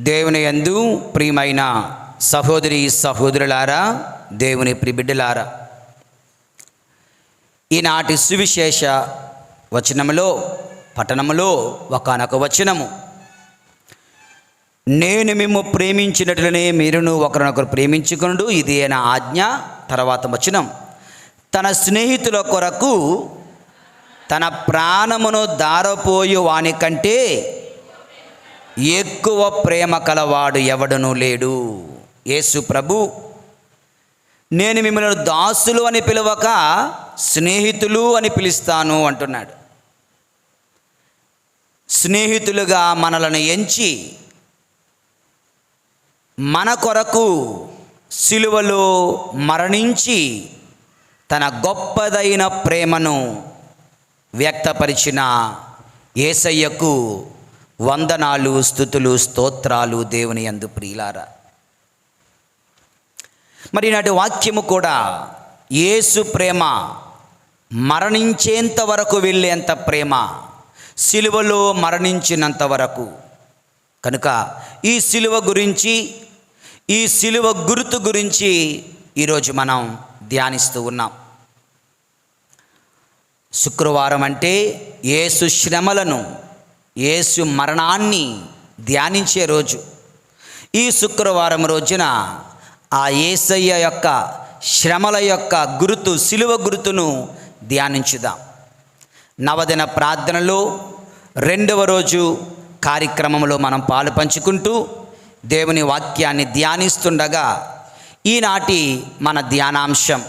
దేవుని యందు ప్రియమైన సహోదరి సహోదరులారా, దేవుని ప్రియబిడ్డలారా, ఈనాటి సువిశేష వచనములో పట్టణములో ఒకానొక వచనము, నేను మిమ్ము ప్రేమించినట్లనే మీరును ఒకరినొకరు ప్రేమించుకొనుడు, ఇదే నా ఆజ్ఞ. తర్వాత వచనం, తన స్నేహితుల కొరకు తన ప్రాణమును దారపోయు వాని కంటే ఎక్కువ ప్రేమ కలవాడు ఎవడనూ లేడు. యేసు ప్రభు, నేను మిమ్మల్ని దాసులు అని పిలవక స్నేహితులు అని పిలుస్తాను అంటున్నాడు. స్నేహితులుగా మనలను ఎంచి మన కొరకు సిలువలో మరణించి తన గొప్పదైన ప్రేమను వ్యక్తపరిచిన యేసయ్యకు వందనాలు, స్తుతులు, స్తోత్రాలు. దేవుని యందు ప్రియులారా, మరి నాటి వాక్యము కూడా యేసు ప్రేమ మరణించేంత వరకు వెళ్ళేంత ప్రేమ, సిలువలో మరణించినంత వరకు. కనుక ఈ సిలువ గురించి, ఈ సిలువ గుర్తు గురించి ఈరోజు మనం ధ్యానిస్తూ ఉన్నాం. శుక్రవారం అంటే యేసు శ్రమలను, యేసు మరణాన్ని ధ్యానించే రోజు. ఈ శుక్రవారం రోజున ఆ యేసయ్య యొక్క శ్రమల యొక్క గుర్తు, సిలువ గుర్తును ధ్యానించుదాం. నవదిన ప్రార్థనలో 2వ రోజు కార్యక్రమంలో మనం పాలు పంచుకుంటూ దేవుని వాక్యాన్ని ధ్యానిస్తుండగా ఈనాటి మన ధ్యానాంశం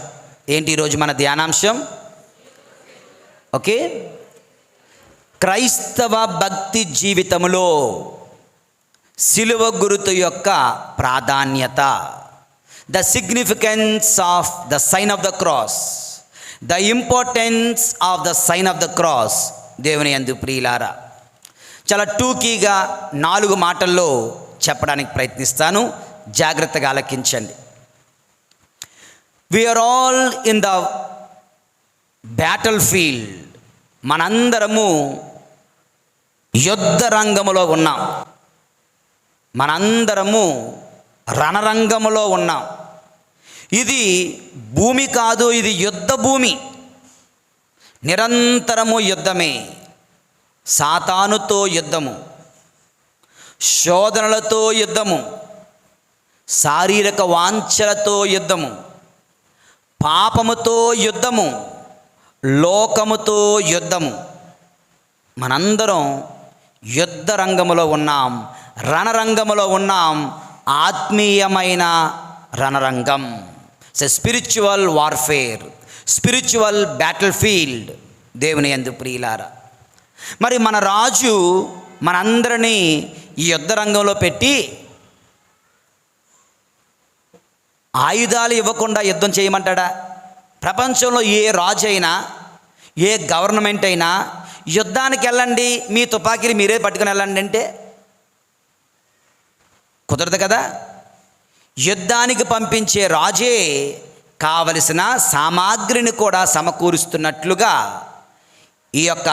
ఏంటి? ఈరోజు మన ధ్యానాంశం ఓకే, క్రైస్తవ భక్తి జీవితంలో సిలువ గుర్తు యొక్క ప్రాధాన్యత. The significance of the sign of the cross, the importance of the sign of the cross. దేవుని యందు ప్రియులారా, చాలా టూకీగా 4 మాటల్లో చెప్పడానికి ప్రయత్నిస్తాను, జాగ్రత్తగా ఆలకించండి. We are all in the battle field. మనందరము యుద్ధ రంగములో ఉన్నాం, మనందరము రణరంగములో ఉన్నాం. ఇది భూమి కాదు, ఇది యుద్ధ భూమి. నిరంతరము యుద్ధమే. సాతానుతో యుద్ధము, శోధనలతో యుద్ధము, శారీరక వాంఛలతో యుద్ధము, పాపముతో యుద్ధము, లోకముతో యుద్ధము. మనందరం యుద్ధ రంగములో ఉన్నాం, రణరంగములో ఉన్నాం. ఆత్మీయమైన రణరంగం, spiritual warfare, spiritual battlefield. దేవుని యందు ప్రియులారా, మరి మన రాజు మనందరినీ ఈ యుద్ధ రంగంలో పెట్టి ఆయుధాలు ఇవ్వకుండా యుద్ధం చేయమంటాడా? ప్రపంచంలో ఏ రాజు అయినా, ఏ గవర్నమెంట్ అయినా యుద్ధానికి వెళ్ళండి, మీ తుపాకీలు మీరే పట్టుకుని వెళ్ళండి అంటే కుదరదు కదా. యుద్ధానికి పంపించే రాజే కావలసిన సామాగ్రిని కూడా సమకూరుస్తున్నట్లుగా ఈ యొక్క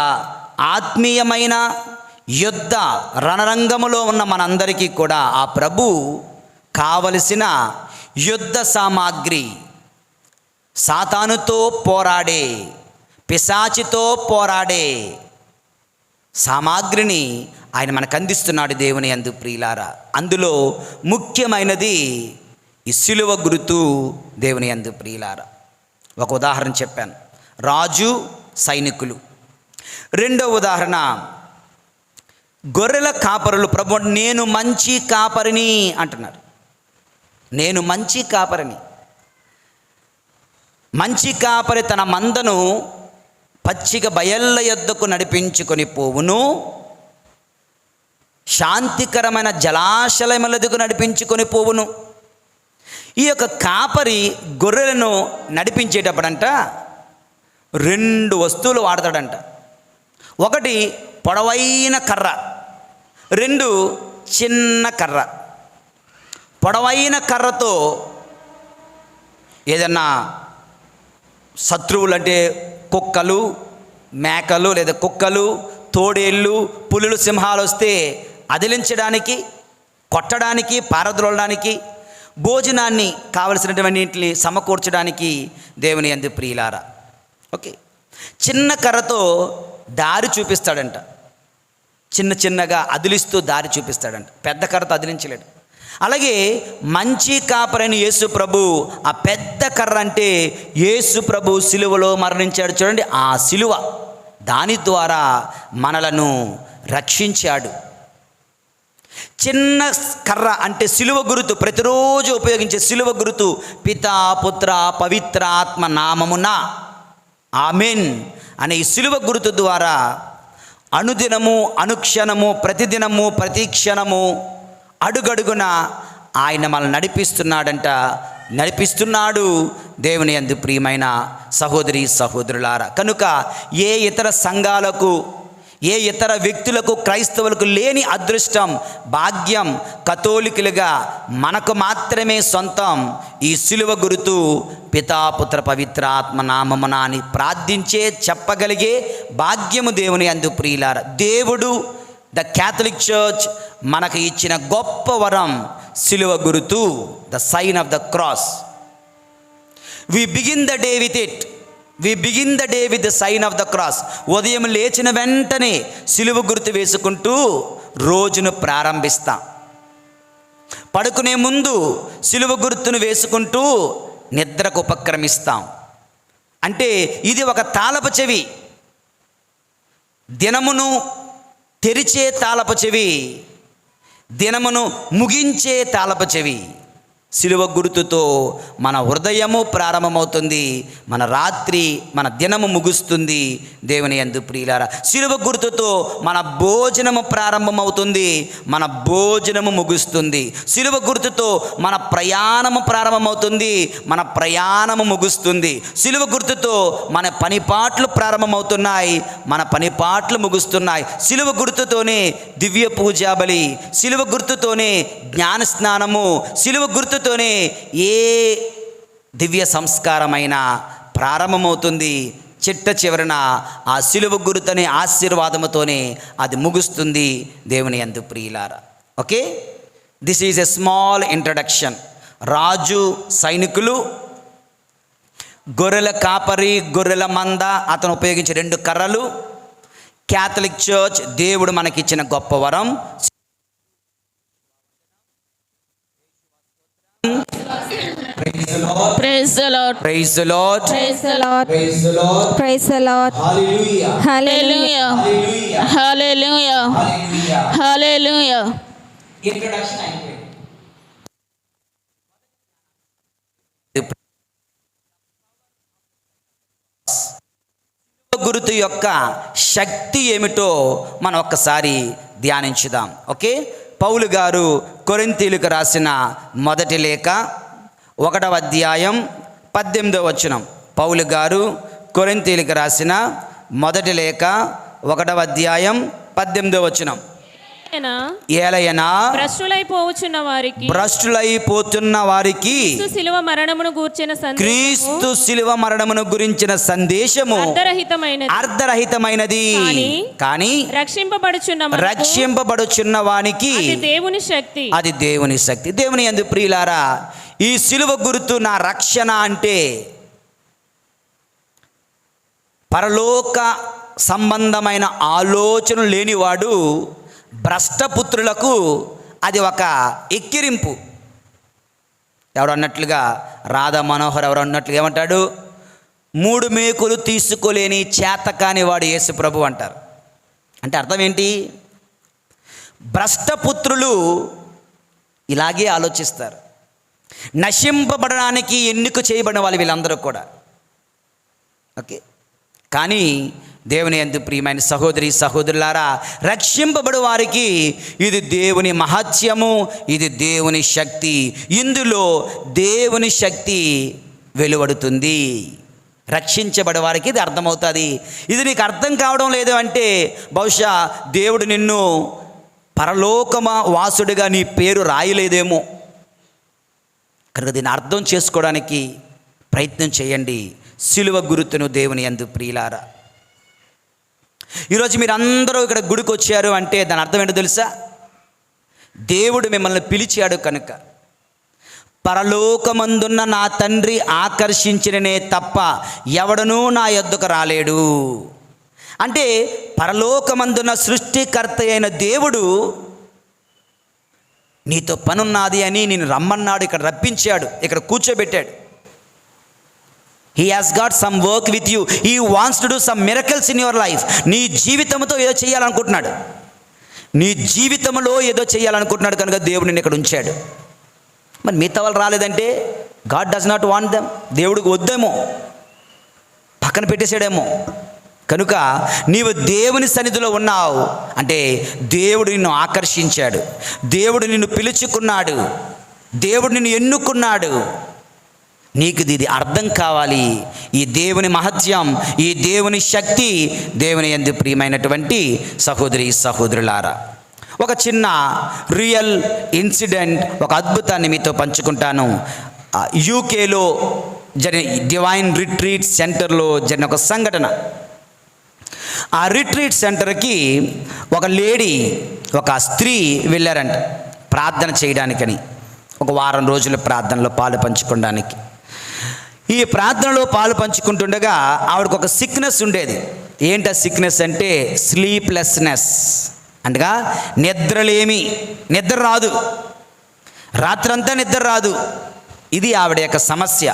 ఆత్మీయమైన యుద్ధ రణరంగములో ఉన్న మనందరికీ కూడా ఆ ప్రభు కావలసిన యుద్ధ సామాగ్రి, సాతానుతో పోరాడే, పిశాచితో పోరాడే సామాగ్రిని ఆయన మనకు అందిస్తున్నాడు. దేవుని యందు ప్రియులారా, అందులో ముఖ్యమైనది ఈ సిలువ గుర్తు. దేవుని యందు ప్రియులారా, ఒక ఉదాహరణ చెప్పాను, రాజు, సైనికులు. 2వ ఉదాహరణ, గొర్రెల కాపరులు. ప్రభు, నేను మంచి కాపరిని అంటున్నారు. నేను మంచి కాపరిని. మంచి కాపరి తన మందను పచ్చిక బయళ్ళ యొద్దకు నడిపించుకొని పోవును, శాంతికరమైన జలాశయములకు నడిపించుకొని పోవును. ఈ యొక్క కాపరి గొర్రెలను నడిపించేటప్పుడంట 2 వస్తువులు వాడతాడంట. ఒకటి పొడవైన కర్ర, 2 చిన్న కర్ర. పొడవైన కర్రతో ఏదన్నా శత్రువులు అంటే కుక్కలు, మేకలు లేదా కుక్కలు, తోడేళ్ళు, పులులు, సింహాలు వస్తే అదిలించడానికి కొట్టడానికి, పారద్రోలడానికి, భోజనాన్ని కావలసినటువంటిని సమకూర్చడానికి దేవుని యందు ప్రియులారా. ఓకే, చిన్న కర్రతో దారి చూపిస్తాడంట, చిన్నగా అదిలిస్తూ దారి చూపిస్తాడంట, పెద్ద కర్రతో అదిలించలేడు. అలాగే మంచి కాపరైన యేసు ప్రభు, ఆ పెద్ద కర్ర అంటే యేసు ప్రభు సిలువలో మరణించాడు చూడండి, ఆ సిలువ, దాని ద్వారా మనలను రక్షించాడు. చిన్న కర్ర అంటే సిలువ గురుతు, ప్రతిరోజు ఉపయోగించే సిలువ గురుతు పితా, పుత్ర, పవిత్ర ఆత్మ నామమున ఆమెన్ అనే ఈ సిలువ గురుతు ద్వారా అనుదినము, అనుక్షణము, ప్రతిదినము, ప్రతి క్షణము, అడుగడుగున ఆయన మనల్ని నడిపిస్తున్నాడు దేవుని యందు ప్రియమైన సహోదరి సహోదరులారా. కనుక ఏ ఇతర సంఘాలకు, ఏ ఇతర వ్యక్తులకు, క్రైస్తవులకు లేని అదృష్టం, భాగ్యం కథోలికులుగా మనకు మాత్రమే సొంతం ఈ సిలువ గురుతు పితాపుత్ర పవిత్ర ఆత్మ నామమున అని ప్రార్థించే, చెప్పగలిగే భాగ్యము దేవుని యందు ప్రియులారా. దేవుడు, ద క్యాథలిక్ చర్చ్ మనకు ఇచ్చిన గొప్ప వరం సిలువ గురుతు, the sign of the cross. We begin the day with the sign of the cross. ఉదయం లేచిన వెంటనే సిలువ గుర్తు వేసుకుంటూ రోజును ప్రారంభిస్తాం. పడుకునే ముందు సిలువ గుర్తును వేసుకుంటూ నిద్రకు ఉపక్రమిస్తాం. అంటే ఇది ఒక తాళపు చెవి, దినమును తెరిచే తాళపు చెవి, దినమును ముగించే తాళపు చెవి. సిలువ గుర్తుతో మన హృదయము ప్రారంభమవుతుంది, మన రాత్రి, మన దినము ముగుస్తుంది దేవుని యందు ప్రియులారా. సిలువ గుర్తుతో మన భోజనము ప్రారంభమవుతుంది, మన భోజనము ముగుస్తుంది. సిలువ గుర్తుతో మన ప్రయాణము ప్రారంభమవుతుంది, మన ప్రయాణము ముగుస్తుంది. సిలువ గుర్తుతో మన పనిపాట్లు ప్రారంభమవుతున్నాయి, మన పనిపాట్లు ముగుస్తున్నాయి. సిలువ గుర్తుతోనే దివ్య పూజా బలి, సిలువ గుర్తుతోనే జ్ఞాన స్నానము, సిలువ గుర్తుతోనే ఏ దివ్య సంస్కారమైన ప్రారంభమవుతుంది. చిట్ట చివరన ఆ సిలువ గుర్తునే ఆశీర్వాదముతోనే అది ముగుస్తుంది దేవుని యందు ప్రియులారా. Okay, this is a small introduction. రాజు, సైనికులు, గొర్రెల కాపరి, గొర్రెల మంద, అతను ఉపయోగించే 2 కర్రలు, క్యాథలిక్ చర్చ్ దేవుడు మనకిచ్చిన గొప్ప వరం. Praise the Lord. Praise the Lord. Praise the Lord. Praise the Lord. Praise the Lord. Hallelujah. Hallelujah. Hallelujah. Hallelujah. Hallelujah. Hallelujah. Introduction అయిపోయింది. గురుతు యొక్క శక్తి ఏమిటో మనం ఒక్కసారి ధ్యానించుదాం. ఓకే, పౌలు గారు కొరింథీయులకు రాసిన మొదటి లేఖ 1వ అధ్యాయం 18వ వచనం. పౌలు గారు కొరింథీయులకు రాసిన మొదటి లేఖ 1వ అధ్యాయం 18వ వచనం. ఏలయనా భ్రష్టులైపోతున్న వారికి క్రీస్తు శిలువ మరణమును గురించిన సందేశము అర్ధరహితమైనది, కానీ రక్షింపబడుచున్న వానికి అది దేవుని శక్తి. దేవుని యందు ప్రియులారా, ఈ శిలువ గుర్తు నా రక్షణ అంటే పరలోక సంబంధమైన ఆలోచన లేనివాడు, భ్రష్టపుత్రులకు అది ఒక ఎక్కిరింపు. ఎవరు అన్నట్లుగా, రాధా మనోహర్ ఎవరు అన్నట్లుగా ఏమంటాడు, 3 మేకులు తీసుకోలేని చేతకాని వాడు యేసు ప్రభు అంటారు. అంటే అర్థం ఏంటి? భ్రష్టపుత్రులు ఇలాగే ఆలోచిస్తారు. నశింపబడడానికి ఎన్నిక చేయబడిన వాళ్ళు వీళ్ళందరూ కూడా. ఓకే, కానీ దేవుని యందు ప్రియమైన సహోదరి సహోదరులారా, రక్షింపబడు వారికి ఇది దేవుని మహత్యము, ఇది దేవుని శక్తి. ఇందులో దేవుని శక్తి వెలువడుతుంది. రక్షించబడే వారికి ఇది అర్థమవుతుంది. ఇది నీకు అర్థం కావడం లేదు అంటే బహుశా దేవుడు నిన్ను పరలోకమ వాసుడిగా నీ పేరు రాయలేదేమో. కనుక దీన్ని అర్థం చేసుకోవడానికి ప్రయత్నం చేయండి. సిలువ గుర్తును దేవుని యందు ప్రియులారా, ఈరోజు మీరు అందరూ ఇక్కడ గుడికి వచ్చారు అంటే దాని అర్థం ఏంటో తెలుసా? దేవుడు మిమ్మల్ని పిలిచాడు కనుక. పరలోకమందున్న నా తండ్రి ఆకర్షించిననే తప్ప ఎవడనూ నా యొద్దకు రాలేడు. అంటే పరలోకమందున్న సృష్టికర్త అయిన దేవుడు నీతో పనున్నది అని నేను రమ్మన్నాడు, ఇక్కడ రప్పించాడు, ఇక్కడ కూర్చోబెట్టాడు. He has got some work with you. He wants to do some miracles in your life. నీ జీవితంతో ఏదో చేయాలనుకుంటున్నాడు, నీ జీవితంలో ఏదో చేయాలనుకుంటున్నాడు కనుక దేవుడు నిన్ను ఇక్కడ ఉంచాడు. మరి మిగతా వాళ్ళు రాలేదంటే God does not want them. దేవుడికి వద్దేమో, పక్కన పెట్టేశాడేమో. కనుక నీవు దేవుని సన్నిధిలో ఉన్నావు అంటే దేవుడు నిన్ను ఆకర్షించాడు, దేవుడు నిన్ను పిలుచుకున్నాడు, దేవుడు నిన్ను ఎన్నుకున్నాడు. నీకు ఇది అర్థం కావాలి. ఈ దేవుని మహత్యం, ఈ దేవుని శక్తి, దేవుని యందు ప్రియమైనటువంటి సహోదరి సహోదరులారా, ఒక చిన్న రియల్ ఇన్సిడెంట్, ఒక అద్భుతాన్ని మీతో పంచుకుంటాను. యూకేలో జరిగిన డివైన్ రిట్రీట్ సెంటర్లో జరిగిన ఒక సంఘటన. ఆ రిట్రీట్ సెంటర్కి ఒక లేడీ, ఒక స్త్రీ వెళ్ళారంట ప్రార్థన చేయడానికని. ఒక వారం రోజుల ప్రార్థనలో పాలు పంచుకోవడానికి. ఈ ప్రార్థనలో పాలు పంచుకుంటుండగా ఆవిడకు ఒక సిక్నెస్ ఉండేది. ఏంటి ఆ సిక్నెస్ అంటే స్లీప్లెస్నెస్, అనగా నిద్రలేమి, నిద్ర రాదు, రాత్రంతా నిద్ర రాదు. ఇది ఆవిడ యొక్క సమస్య.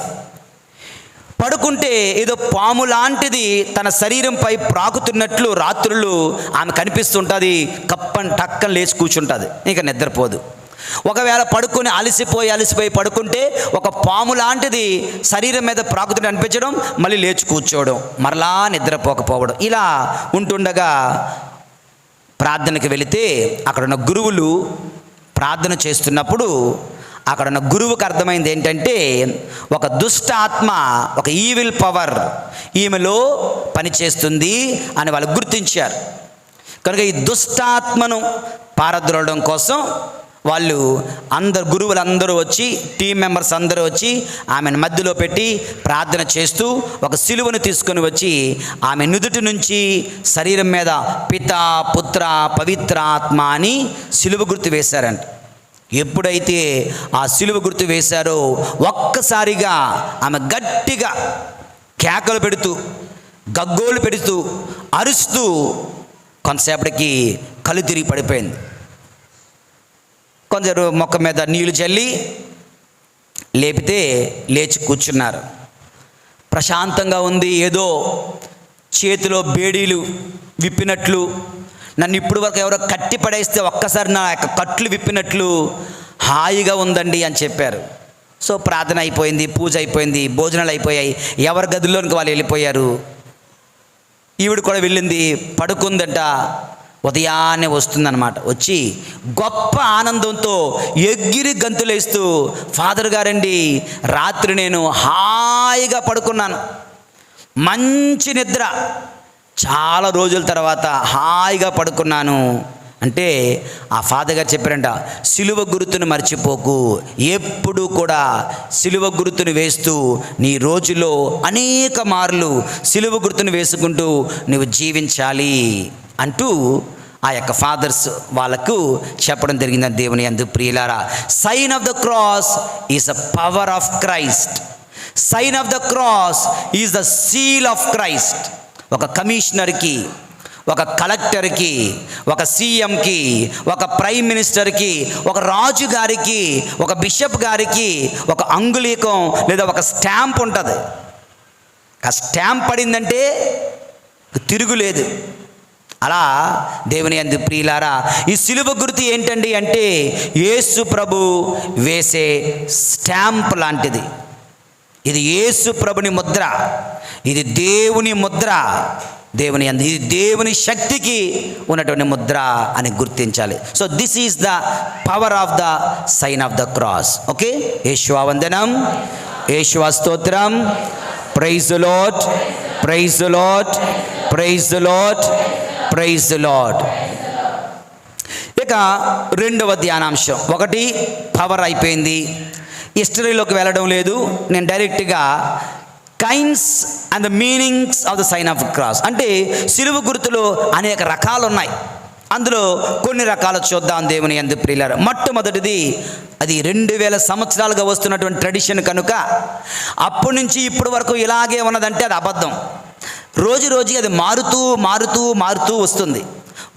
పడుకుంటే ఏదో పాము లాంటిది తన శరీరంపై ప్రాకుతున్నట్లు రాత్రులు ఆమె కనిపిస్తుంటుంది. టక్కని లేచి కూర్చుంటుంది, ఇంకా నిద్రపోదు. ఒకవేళ పడుకొని అలసిపోయి పడుకుంటే ఒక పాము లాంటిది శరీరం మీద ప్రాకుతుంటే అనిపించడం, మళ్ళీ లేచి కూర్చోవడం, మరలా నిద్రపోకపోవడం. ఇలా ఉంటుండగా ప్రార్థనకి వెళితే అక్కడున్న గురువులు ప్రార్థన చేస్తున్నప్పుడు అక్కడున్న గురువుకు అర్థమైంది ఏంటంటే ఒక దుష్ట ఆత్మ, ఒక ఈవిల్ పవర్ ఈమెలో పనిచేస్తుంది అని వాళ్ళు గుర్తించారు. కనుక ఈ దుష్టాత్మను పారద్రోలడం కోసం వాళ్ళు గురువులందరూ వచ్చి, టీం మెంబర్స్ అందరూ వచ్చి ఆమెను మధ్యలో పెట్టి ప్రార్థన చేస్తూ ఒక సిలువను తీసుకొని వచ్చి ఆమె నుదుటి నుంచి శరీరం మీద పితా పుత్ర పవిత్ర ఆత్మ అని సిలువ గుర్తు వేశారంట. ఎప్పుడైతే ఆ సిలువ గుర్తు వేశారో ఒక్కసారిగా ఆమె గట్టిగా కేకలు పెడుతూ, గగ్గోలు పెడుతూ, అరుస్తూ కొంతసేపటికి కళ్ళు తిరిగి పడిపోయింది. కొందరు మొక్క మీద నీళ్లు చల్లి లేపితే లేచి కూర్చున్నారు. ప్రశాంతంగా ఉంది. ఏదో చేతిలో బేడీలు విప్పినట్లు, నన్ను ఇప్పుడు వరకు ఎవరో కట్టి పడేస్తే ఒక్కసారి నా యొక్క కట్లు విప్పినట్లు హాయిగా ఉందండి అని చెప్పారు. సో ప్రార్థన అయిపోయింది, పూజ అయిపోయింది, భోజనాలు అయిపోయాయి, ఎవరి గదిలోనికి వాళ్ళు వెళ్ళిపోయారు. ఈవిడ కూడా వెళ్ళింది, పడుకుందంట. ఉదయాన్నే వస్తుందన్నమాట. వచ్చి గొప్ప ఆనందంతో ఎగిరి గంతులేస్తూ, ఫాదర్ గారండి, రాత్రి నేను హాయిగా పడుకున్నాను, మంచి నిద్ర, చాలా రోజుల తర్వాత హాయిగా పడుకున్నాను అంటే ఆ ఫాదర్ గారు చెప్పారంట, సిలువ గుర్తును మర్చిపోకు, ఎప్పుడు కూడా సిలువ గుర్తును వేస్తూ నీ రోజులో అనేక మార్లు సిలువ గుర్తును వేసుకుంటూ నువ్వు జీవించాలి అంటూ ఆ యొక్క ఫాదర్స్ వాళ్ళకు చెప్పడం జరిగిందని దేవుని యందు ప్రియులారా. Sign of the cross is the power of Christ. Sign of the cross is the seal of Christ. ఒక కమిషనర్కి, ఒక కలెక్టర్కి, ఒక సీఎంకి, ఒక ప్రైమ్ మినిస్టర్కి, ఒక రాజు గారికి, ఒక బిషప్ గారికి ఒక అంగుళీకం లేదా ఒక స్టాంప్ ఉంటుంది. ఆ స్టాంప్ పడిందంటే తిరుగులేదు. అలా దేవుని యందు ప్రియులారా, ఈ సిలువ గుర్తు ఏంటండి అంటే యేసు ప్రభు వేసే స్టాంప్ లాంటిది. ఇది యేసు ప్రభుని ముద్ర, ఇది దేవుని ముద్ర, దేవుని యందు ఇది దేవుని శక్తికి ఉన్నటువంటి ముద్ర అని గుర్తించాలి. So this is the power of the sign of the cross. Okay, Yeshua వందనం, యేషువా స్తోత్రం. Praise the lord, praise the lord, praise the lord, praise the Lord. ఇక రెండవ ధ్యానాంశం, ఒకటి పవర్ అయిపోయింది, హిస్టరీలోకి వెళ్ళడం లేదు. నేను డైరెక్ట్గా kinds and the meanings of the sign of cross అంటే సిలువ గుర్తులో అనేక రకాలు ఉన్నాయి. అందులో కొన్ని రకాలు చూద్దాం దేవుని యందు ప్రియులారా. మొట్టమొదటిది, అది 2000 సంవత్సరాలుగా వస్తున్నటువంటి ట్రెడిషన్ కనుక అప్పటి నుంచి ఇప్పటి వరకు ఇలాగే ఉన్నదంటే అది అబద్ధం. రోజు రోజు అది మారుతూ మారుతూ మారుతూ వస్తుంది.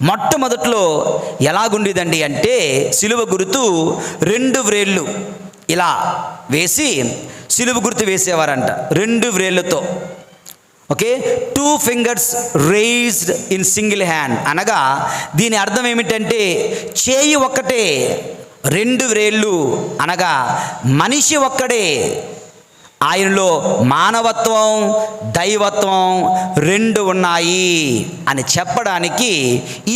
మొట్టమొదట్లో ఎలాగుండేదండి అంటే సిలువ గుర్తు 2 వ్రేళ్ళు ఇలా వేసి సిలువ గుర్తు వేసేవారంట 2 వ్రేళ్ళతో. Okay, 2 fingers raised in single hand అనగా దీని అర్థం ఏమిటంటే చేయి ఒక్కటే, 2 వ్రేళ్ళు అనగా మనిషి ఒక్కడే, ఆయనలో మానవత్వం దైవత్వం 2 ఉన్నాయి అని చెప్పడానికి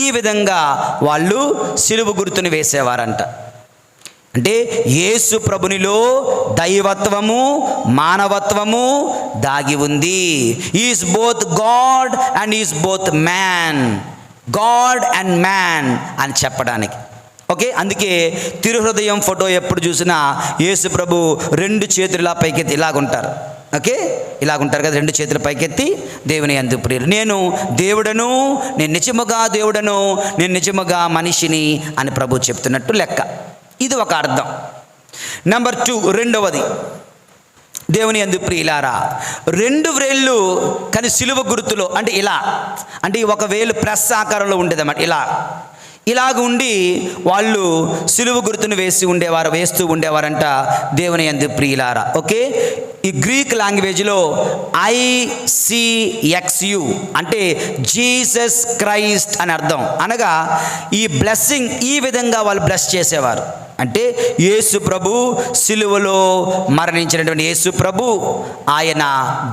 ఈ విధంగా వాళ్ళు సిలువ గుర్తుని వేసేవారంట. అంటే యేసు ప్రభునిలో దైవత్వము మానవత్వము దాగి ఉంది. Is both God and is both man, God and man అని చెప్పడానికి. ఓకే, అందుకే తిరుహృదయం ఫోటో ఎప్పుడు చూసినా యేసు ప్రభు 2 చేతులు ఇలా పైకెత్తి ఇలాగుంటారు. ఓకే, ఇలాగుంటారు కదా, 2 చేతులు పైకెత్తి దేవుని యందు ప్రియులు, నేను దేవుడను, నేను నిజముగా దేవుడను, నేను నిజముగా మనిషిని అని ప్రభు చెప్తున్నట్టు లెక్క. ఇది ఒక అర్థం. నెంబర్ 2, రెండవది దేవుని యందు ప్రియులారా, 2 వ్రేళ్ళు కానీ సిలువ గుర్తులో అంటే ఇలా, అంటే ఒక వేలు ప్రెస్ ఆకారంలో ఉండేదన్నమాట. ఇలాగ ఉండి వాళ్ళు సిలువ గుర్తును వేస్తూ ఉండేవారంట దేవుని యందు ప్రియులారా. ఓకే, ఈ గ్రీక్ లాంగ్వేజ్లో ICXU అంటే జీసస్ క్రైస్ట్ అని అర్థం. అనగా ఈ బ్లెస్సింగ్ ఈ విధంగా వాళ్ళు బ్లెస్ చేసేవారు. అంటే యేసు ప్రభు సిలువలో మరణించినటువంటి యేసు ప్రభు ఆయన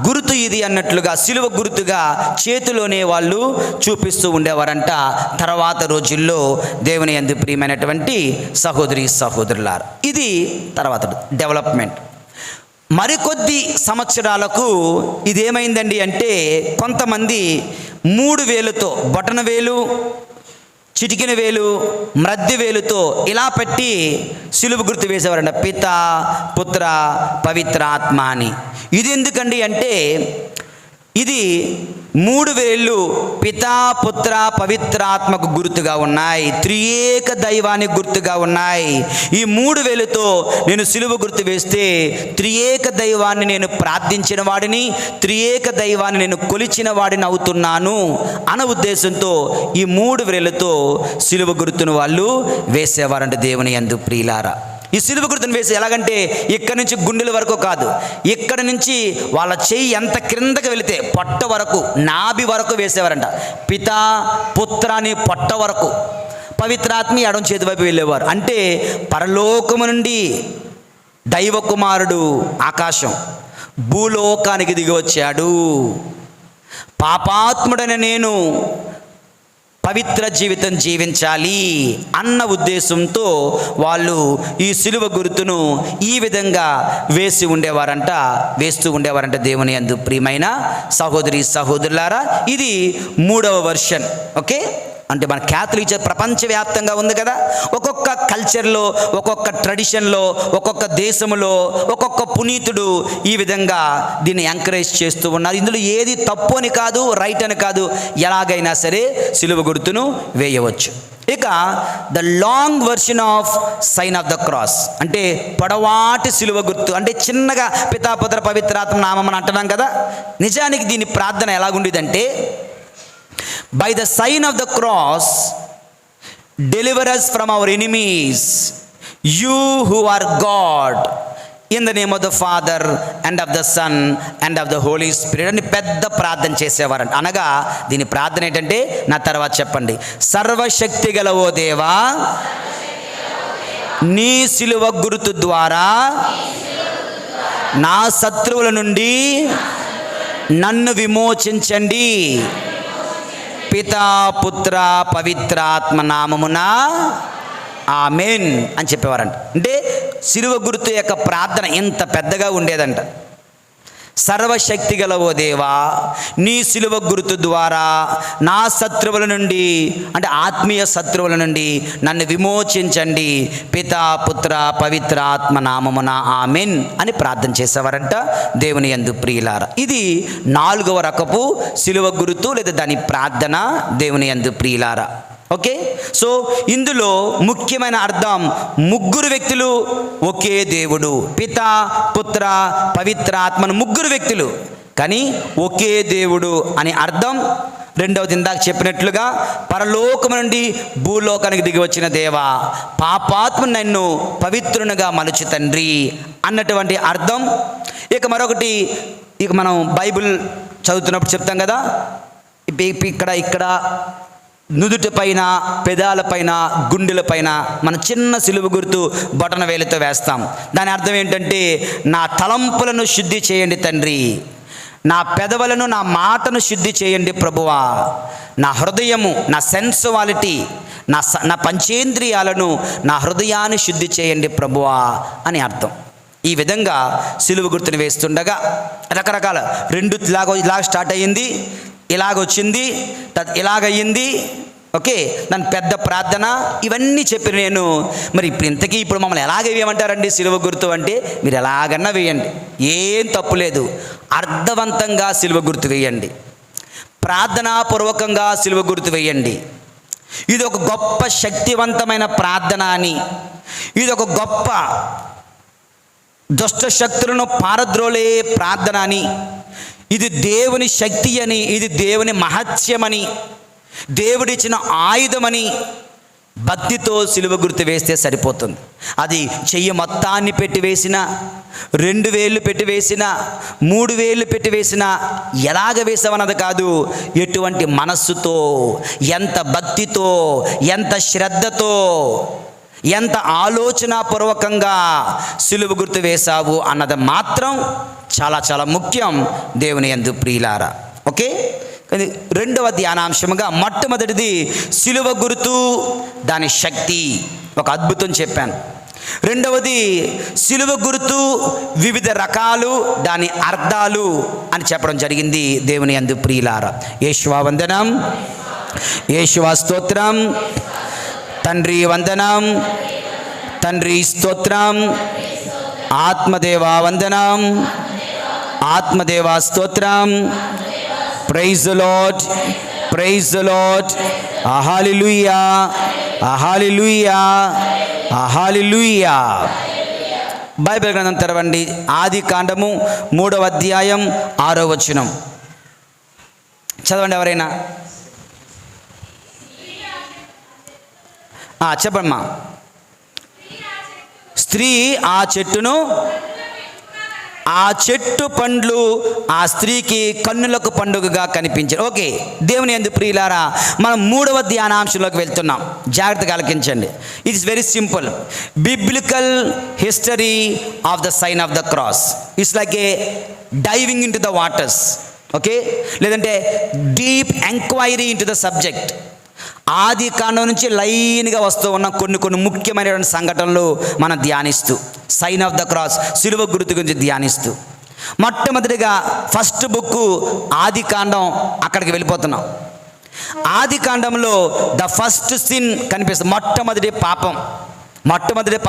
గుర్తు ఇది అన్నట్లుగా సిలువ గుర్తుగా చేతిలోనే వాళ్ళు చూపిస్తూ ఉండేవారంట. తర్వాత రోజుల్లో దేవుని యందు ప్రియమైనటువంటి సహోదరి సహోదరులారు, ఇది తర్వాత డెవలప్మెంట్. మరికొద్ది సంవత్సరాలకు ఇదేమైందండి అంటే కొంతమంది 3 వేలుతో బొటన వేలు చిటికిన వేలు మధ్య వేలుతో ఇలా పెట్టి సిలువ గుర్తు వేసేవారంట, పిత పుత్ర పవిత్ర ఆత్మ అని. ఇది ఎందుకండి అంటే ఇది 3 వేళ్ళు పితా పుత్ర పవిత్రాత్మకు గుర్తుగా ఉన్నాయి, త్రియేక దైవానికి గుర్తుగా ఉన్నాయి. ఈ 3 వేలుతో నేను సిలువ గుర్తు వేస్తే త్రియేక దైవాన్ని నేను ప్రార్థించిన వాడిని, త్రియేక దైవాన్ని నేను కొలిచిన వాడిని అవుతున్నాను అన్న ఉద్దేశంతో ఈ 3 వేలతో సిలువ గుర్తును వాళ్ళు వేసేవారంట దేవుని యందు ప్రియులారా. ఈ సిలువ గుర్తును వేసి ఎలాగంటే ఇక్కడి నుంచి గుండెల వరకు కాదు, ఇక్కడ నుంచి వాళ్ళ చెయ్యి ఎంత క్రిందకి వెళితే పొట్ట వరకు నాభి వరకు వేసేవారంట. పితా పుత్రాని పొట్ట వరకు, పవిత్రాత్మ ఎడం చేతి వైపు వెళ్ళేవారు. అంటే పరలోకము నుండి దైవ కుమారుడు ఆకాశం భూలోకానికి దిగి వచ్చాడు. పాపాత్ముడైన నేను పవిత్ర జీవితం జీవించాలి అన్న ఉద్దేశంతో వాళ్ళు ఈ సిలువ గుర్తును ఈ విధంగా వేస్తూ ఉండేవారంట దేవుని యందు ప్రియమైన సహోదరి సహోదరులారా. ఇది 3వ వర్షన్. ఓకే, అంటే మన క్యాథలిక్ ప్రపంచవ్యాప్తంగా ఉంది కదా, ఒక్కొక్క కల్చర్లో ఒక్కొక్క ట్రెడిషన్లో ఒక్కొక్క దేశంలో ఒక్కొక్క పునీతుడు ఈ విధంగా దీన్ని ఎంకరేజ్ చేస్తూ ఉన్నారు. ఇందులో ఏది తప్పు అని కాదు, రైట్ అని కాదు, ఎలాగైనా సరే సిలువ గుర్తును వేయవచ్చు. ఇక the long version of sign of the cross అంటే పొడవాటి సిలువ గుర్తు, అంటే చిన్నగా పితాపుత్ర పవిత్రాత్మ నామం అని అంటున్నాం కదా. నిజానికి దీని ప్రార్థన ఎలాగుండేదంటే, by the sign of the cross deliver us from our enemies, you who are God, in the name of the Father and of the Son and of the Holy Spirit అని పెద్ద ప్రార్థన చేసేవారంట. అనగా దీని ప్రార్థన ఏంటంటే నా తర్వాత చెప్పండి. సర్వశక్తి గల ఓ దేవా, నీ సిలువ గుర్తు ద్వారా నా శత్రువుల నుండి నన్ను విమోచించండి, పితా పుత్ర పవిత్రాత్మ నామమున ఆమెన్ అని చెప్పేవారంట. అంటే సిలువ గుర్తు యొక్క ప్రార్థన ఎంత పెద్దగా ఉండేదంట. సర్వశక్తి గల ఓ దేవా, నీ సిలువ గుర్తు ద్వారా నా శత్రువుల నుండి, అంటే ఆత్మీయ శత్రువుల నుండి నన్ను విమోచించండి, పితా పుత్ర పవిత్ర ఆత్మ నామమున ఆమెన్ అని ప్రార్థన చేసేవారంట దేవుని యందు ప్రియులారా. ఇది 4వ రకపు సిలువ గుర్తు లేదా దాని ప్రార్థన దేవుని యందు ప్రియులారా. ఓకే, సో ఇందులో ముఖ్యమైన అర్థం ముగ్గురు వ్యక్తులు ఒకే దేవుడు, పిత పుత్ర పవిత్ర ఆత్మను ముగ్గురు వ్యక్తులు కానీ ఒకే దేవుడు అని అర్థం. రెండవది ఇందాక చెప్పినట్లుగా పరలోకము నుండి భూలోకానికి దిగి వచ్చిన దేవా, పాపాత్మ నన్ను పవిత్రునిగా మలుచు తండ్రి అన్నటువంటి అర్థం. ఇక మరొకటి, ఇక మనం బైబిల్ చదువుతున్నప్పుడు చెప్తాం కదా, ఇక్కడ నుదుటి పైన, పెదాల పైన, గుండెల పైన మన చిన్న సిలువ గుర్తు బొటన వేలుతో వేస్తాం. దాని అర్థం ఏంటంటే, నా తలంపులను శుద్ధి చేయండి తండ్రి, నా పెదవులను, నా మాటను శుద్ధి చేయండి ప్రభువా, నా హృదయము, నా సెన్సువాలిటీ, నా పంచేంద్రియాలను, నా హృదయాన్ని శుద్ధి చేయండి ప్రభువా అని అర్థం. ఈ విధంగా సిలువ గుర్తుని వేస్తుండగా రకరకాల ఇలాగ స్టార్ట్ అయ్యింది, ఇలాగొచ్చింది, ఇలాగయ్యింది. ఓకే, దాని పెద్ద ప్రార్థన, ఇవన్నీ చెప్పిన నేను. మరి ఇప్పుడు మమ్మల్ని ఎలాగ వేయమంటారండి సిలువ గుర్తు అంటే, మీరు ఎలాగన్నా వేయండి, ఏం తప్పు లేదు. అర్థవంతంగా సిలువ గుర్తు వేయండి, ప్రార్థనాపూర్వకంగా సిలువ గుర్తు వేయండి. ఇది ఒక గొప్ప శక్తివంతమైన ప్రార్థన అని, ఇది ఒక గొప్ప దుష్ట శక్తులను పారద్రోలే ప్రార్థన అని, ఇది దేవుని శక్తి అని, ఇది దేవుని మహత్యమని, దేవుడిచ్చిన ఆయుధమని భక్తితో సిలువ గుర్తు వేస్తే సరిపోతుంది. అది చెయ్యి మొత్తాన్ని పెట్టి వేసిన, 2 వేళ్ళు పెట్టి వేసిన, 3 వేళ్ళు పెట్టి వేసిన, ఎలాగ వేసామన్నది కాదు, ఎటువంటి మనస్సుతో, ఎంత భక్తితో, ఎంత శ్రద్ధతో, ఎంత ఆలోచనాపూర్వకంగా సిలువ గుర్తు వేశావు అన్నది మాత్రం చాలా చాలా ముఖ్యం దేవుని యందు ప్రియులారా. ఓకే, రెండవ ధ్యానాంశముగా మొట్టమొదటిది సిలువ గుర్తు, దాని శక్తి, ఒక అద్భుతం చెప్పాను. రెండవది సిలువ గుర్తు వివిధ రకాలు, దాని అర్థాలు అని చెప్పడం జరిగింది దేవుని యందు ప్రియులారా. యేషువా వందనం, యేషువా స్తోత్రం, తండ్రి వందనం, తండ్రి స్తోత్రం, ఆత్మదేవా వందనం, ఆత్మదేవా స్తోత్రం. Praise the lord, praise the lord, hallelujah, hallelujah, hallelujah. Bible గ్రంథం తెరవండి, ఆది కాండము 3వ అధ్యాయం 6వ వచనం చదవండి ఎవరైనా. చెప్పమ్మా. స్త్రీ ఆ చెట్టును, ఆ చెట్టు పండ్లు ఆ స్త్రీకి కన్నులకు పండుగగా కనిపించారు. ఓకే, దేవుని యందు ప్రియులారా, మనం 3వ ధ్యానాంశంలోకి వెళ్తున్నాం. జాగ్రత్తగా ఆలకించండి. It is very simple. Biblical history of the sign of the cross. It's like a diving in to the waters. Okay, లేదంటే deep enquiry in to the subject. ఆది కాండం నుంచి లైన్గా వస్తూ ఉన్న కొన్ని ముఖ్యమైనటువంటి సంఘటనలు మనం ధ్యానిస్తూ, సైన్ ఆఫ్ ద క్రాస్, సిలువ గుర్తు గురించి ధ్యానిస్తూ, మొట్టమొదటిగా ఫస్ట్ బుక్ ఆది కాండం, అక్కడికి వెళ్ళిపోతున్నాం. ఆది కాండంలో ద ఫస్ట్ సిన్ కనిపిస్తుంది. మొట్టమొదటి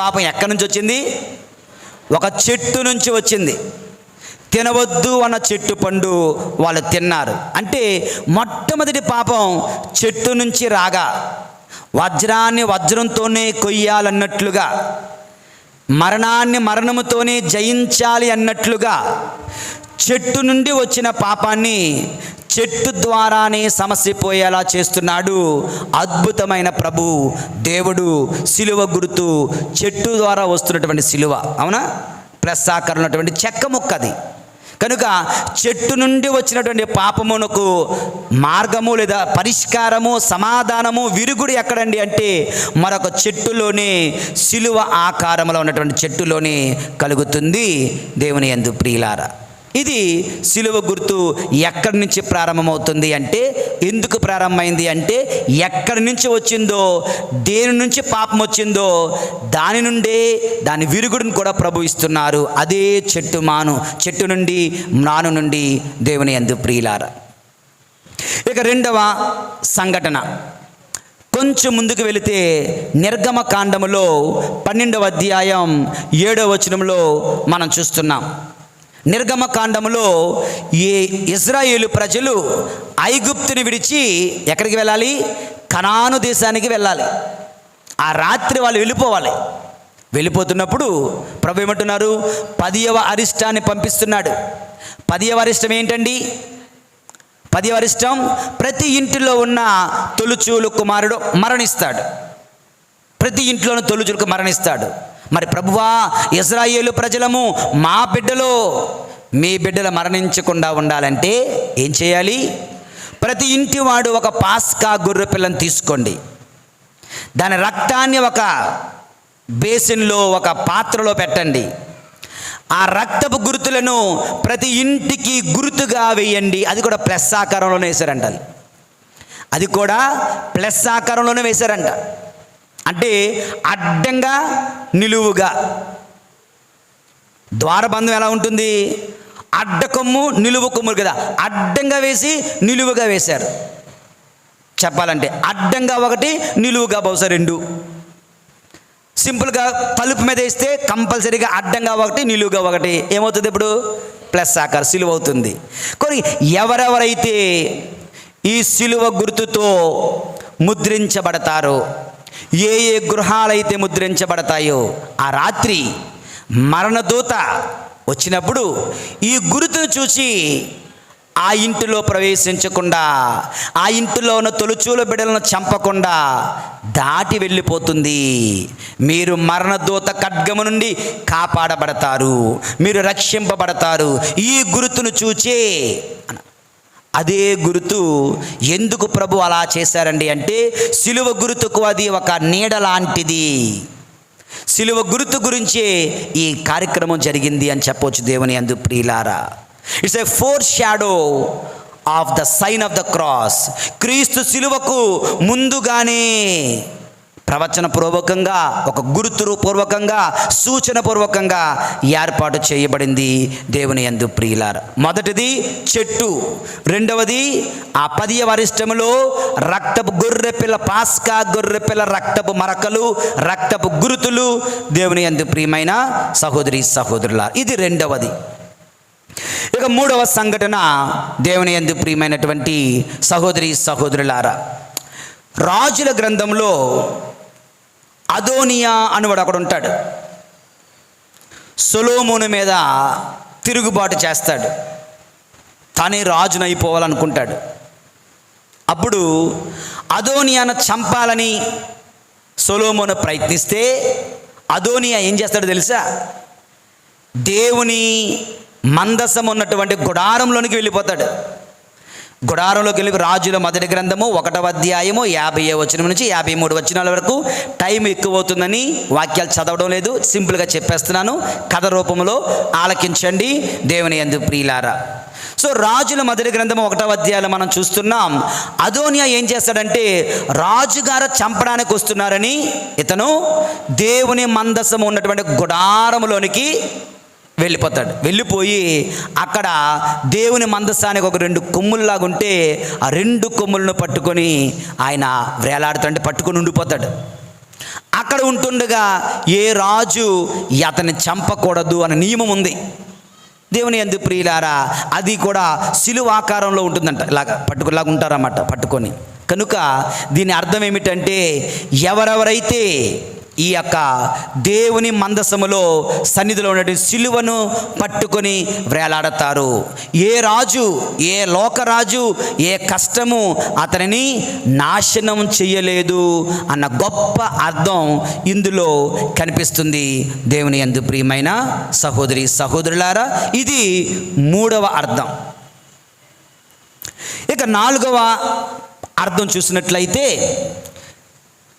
పాపం ఎక్కడి నుంచి వచ్చింది? ఒక చెట్టు నుంచి వచ్చింది. తినవద్దు అన్న చెట్టు పండు వాళ్ళు తిన్నారు. అంటే మొట్టమొదటి పాపం చెట్టు నుంచి రాగా, వజ్రాన్ని వజ్రంతోనే కొయ్యాలన్నట్లుగా, మరణాన్ని మరణముతోనే జయించాలి అన్నట్లుగా, చెట్టు నుండి వచ్చిన పాపాన్ని చెట్టు ద్వారానే సమసిపోయేలా చేస్తున్నాడు అద్భుతమైన ప్రభు దేవుడు. సిలువ గుర్తు చెట్టు ద్వారా వస్తున్నటువంటి సిలువ, అవునా? ప్లస్ ఆకారం ఉన్నటువంటి చెక్క ముక్కది. కనుక చెట్టు నుండి వచ్చినటువంటి పాపమునకు మార్గము లేదా పరిష్కారము, సమాధానము, విరుగుడు ఎక్కడండి అంటే మరొక చెట్టులోనే, సిలువ ఆకారంలో ఉన్నటువంటి చెట్టులోనే కలుగుతుంది దేవుని యందు ప్రియులారా. ఇది సిలువ గుర్తు ఎక్కడి నుంచి ప్రారంభమవుతుంది అంటే, ఎందుకు ప్రారంభమైంది అంటే, ఎక్కడి నుంచి వచ్చిందో, దేని నుంచి పాపం వచ్చిందో దాని నుండే దాని విరుగుడును కూడా ప్రభు ఇస్తున్నారు. అదే చెట్టు నుండి మాను నుండి దేవుని యందు ప్రియులారా. ఇక రెండవ సంఘటన కొంచెం ముందుకు వెళితే నిర్గమకాండములో 12వ అధ్యాయం 7వ వచనంలో మనం చూస్తున్నాం. నిర్గమకాండములో ఈ ఇజ్రాయేలు ప్రజలు ఐగుప్తుని విడిచి ఎక్కడికి వెళ్ళాలి? కనాను దేశానికి వెళ్ళాలి. ఆ రాత్రి వాళ్ళు వెళ్ళిపోవాలి. వెళ్ళిపోతున్నప్పుడు ప్రభు ఏమంటున్నారు? 10వ అరిష్టాన్ని పంపిస్తున్నాడు. 10వ అరిష్టం ఏంటండి? 10వ అరిష్టం, ప్రతి ఇంటిలో ఉన్న తొలుచూలు కుమారుడు మరణిస్తాడు. ప్రతి ఇంట్లోనూ తొలుచూలుకు మరణిస్తాడు. మరి ప్రభువా, ఇశ్రాయేలు ప్రజలము మా బిడ్డలో మీ బిడ్డలు మరణించకుండా ఉండాలంటే ఏం చేయాలి? ప్రతి ఇంటి వాడు ఒక పాస్కా గొర్రె పిల్లని తీసుకోండి. దాని రక్తాన్ని ఒక బేసిన్లో, ఒక పాత్రలో పెట్టండి. ఆ రక్తపు గుర్తులను ప్రతి ఇంటికి గుర్తుగా వేయండి. అది కూడా ప్లస్ ఆకారంలోనే వేశారంట. అది కూడా ప్లస్ ఆకారంలోనే వేశారంట. అంటే అడ్డంగా, నిలువుగా. ద్వారబంధం ఎలా ఉంటుంది? అడ్డ కొమ్ము, నిలువు కొమ్ము కదా. అడ్డంగా వేసి నిలువుగా వేశారు. చెప్పాలంటే అడ్డంగా ఒకటి, నిలువుగా బహుశా 2. సింపుల్గా తలుపు మీద వేస్తే కంపల్సరీగా అడ్డంగా ఒకటి, నిలువుగా ఒకటి. ఏమవుతుంది ఇప్పుడు? ప్లస్ ఆకారం, సిలువ అవుతుంది. కొన్ని ఎవరెవరైతే ఈ సిలువ గుర్తుతో ముద్రించబడతారో, ఏ ఏ గృహాలైతే ముద్రించబడతాయో, ఆ రాత్రి మరణదూత వచ్చినప్పుడు ఈ గుర్తును చూసి ఆ ఇంటిలో ప్రవేశించకుండా, ఆ ఇంటిలో ఉన్న తొలుచూల బిడ్డలను చంపకుండా దాటి వెళ్ళిపోతుంది. మీరు మరణదూత ఖడ్గము నుండి కాపాడబడతారు, మీరు రక్షింపబడతారు ఈ గుర్తును చూచే. అదే గుర్తు ఎందుకు ప్రభు అలా చేశారండి అంటే, సిలువ గుర్తుకు అది ఒక నీడ లాంటిది. సిలువ గుర్తు గురించే ఈ కార్యక్రమం జరిగింది అని చెప్పవచ్చు దేవుని యందు ప్రియులారా. It's a foreshadow of the sign of the cross. క్రీస్తు సిలువకు ముందుగానే ప్రవచన పూర్వకంగా, ఒక గుర్తు పూర్వకంగా, సూచన పూర్వకంగా ఏర్పాటు చేయబడింది దేవుని యందు ప్రియులారా. మొదటిది చెట్టు, రెండవది ఆ 10వ అరిష్టములో రక్తపు గొర్రెపిల్ల, పాస్కా గొర్రెపిల్ల రక్తపు మరకలు, రక్తపు గురుతులు. దేవుని యందు ప్రియమైన సహోదరి సహోదరులారా, ఇది రెండవది. ఇక 3వ సంఘటన దేవుని యందు ప్రియమైనటువంటి సహోదరి సహోదరులారా, రాజుల గ్రంథంలో అదోనియా అనువాడు అక్కడ ఉంటాడు. సొలొమోను మీద తిరుగుబాటు చేస్తాడు. తానే రాజును అయిపోవాలనుకుంటాడు. అప్పుడు అదోనియాను చంపాలని సొలొమోను ప్రయత్నిస్తే అదోనియా ఏం చేస్తాడో తెలుసా? దేవుని మందసం ఉన్నటువంటి గుడారంలోనికి వెళ్ళిపోతాడు. గుడారంలోకి వెళ్ళి రాజుల మొదటి గ్రంథము 1వ అధ్యాయము 50వ వచనం నుంచి 53 వచనాల వరకు. టైం ఎక్కువ అవుతుందని వాక్యాలు చదవడం లేదు, సింపుల్గా చెప్పేస్తున్నాను, కథ రూపంలో ఆలకించండి దేవుని యందు ప్రియులారా. సో రాజుల మొదటి గ్రంథము 1వ అధ్యాయంలో మనం చూస్తున్నాం, అదోనియా ఏం చేస్తాడంటే, రాజుగారు చంపడానికి వస్తున్నారని ఇతను దేవుని మందసం ఉన్నటువంటి గుడారంలోనికి వెళ్ళిపోతాడు. వెళ్ళిపోయి అక్కడ దేవుని మందసానికి ఒక 2 కొమ్ముల్లాగా ఉంటే ఆ 2 కొమ్ములను పట్టుకొని ఆయన వేలాడుతుంటే పట్టుకొని ఉండిపోతాడు. అక్కడ ఉంటుండగా ఏ రాజు అతన్ని చంపకూడదు అనే నియమం ఉంది దేవుని యందు ప్రియులారా. అది కూడా సిలువ ఆకారంలో ఉంటుందంట, ఇలాగా పట్టుకులాగా ఉంటారన్నమాట పట్టుకొని. కనుక దీని అర్థం ఏమిటంటే, ఎవరెవరైతే ఈ యొక్క దేవుని మందసములో సన్నిధిలో ఉన్నటువంటి సిలువను పట్టుకొని వేలాడతారు, ఏ రాజు, ఏ లోకరాజు, ఏ కష్టము అతనిని నాశనం చేయలేదు అన్న గొప్ప అర్థం ఇందులో కనిపిస్తుంది దేవుని యందు ప్రియమైన సహోదరి సహోదరులారా. ఇది 3వ అర్థం. ఇక 4వ అర్థం చూసినట్లయితే,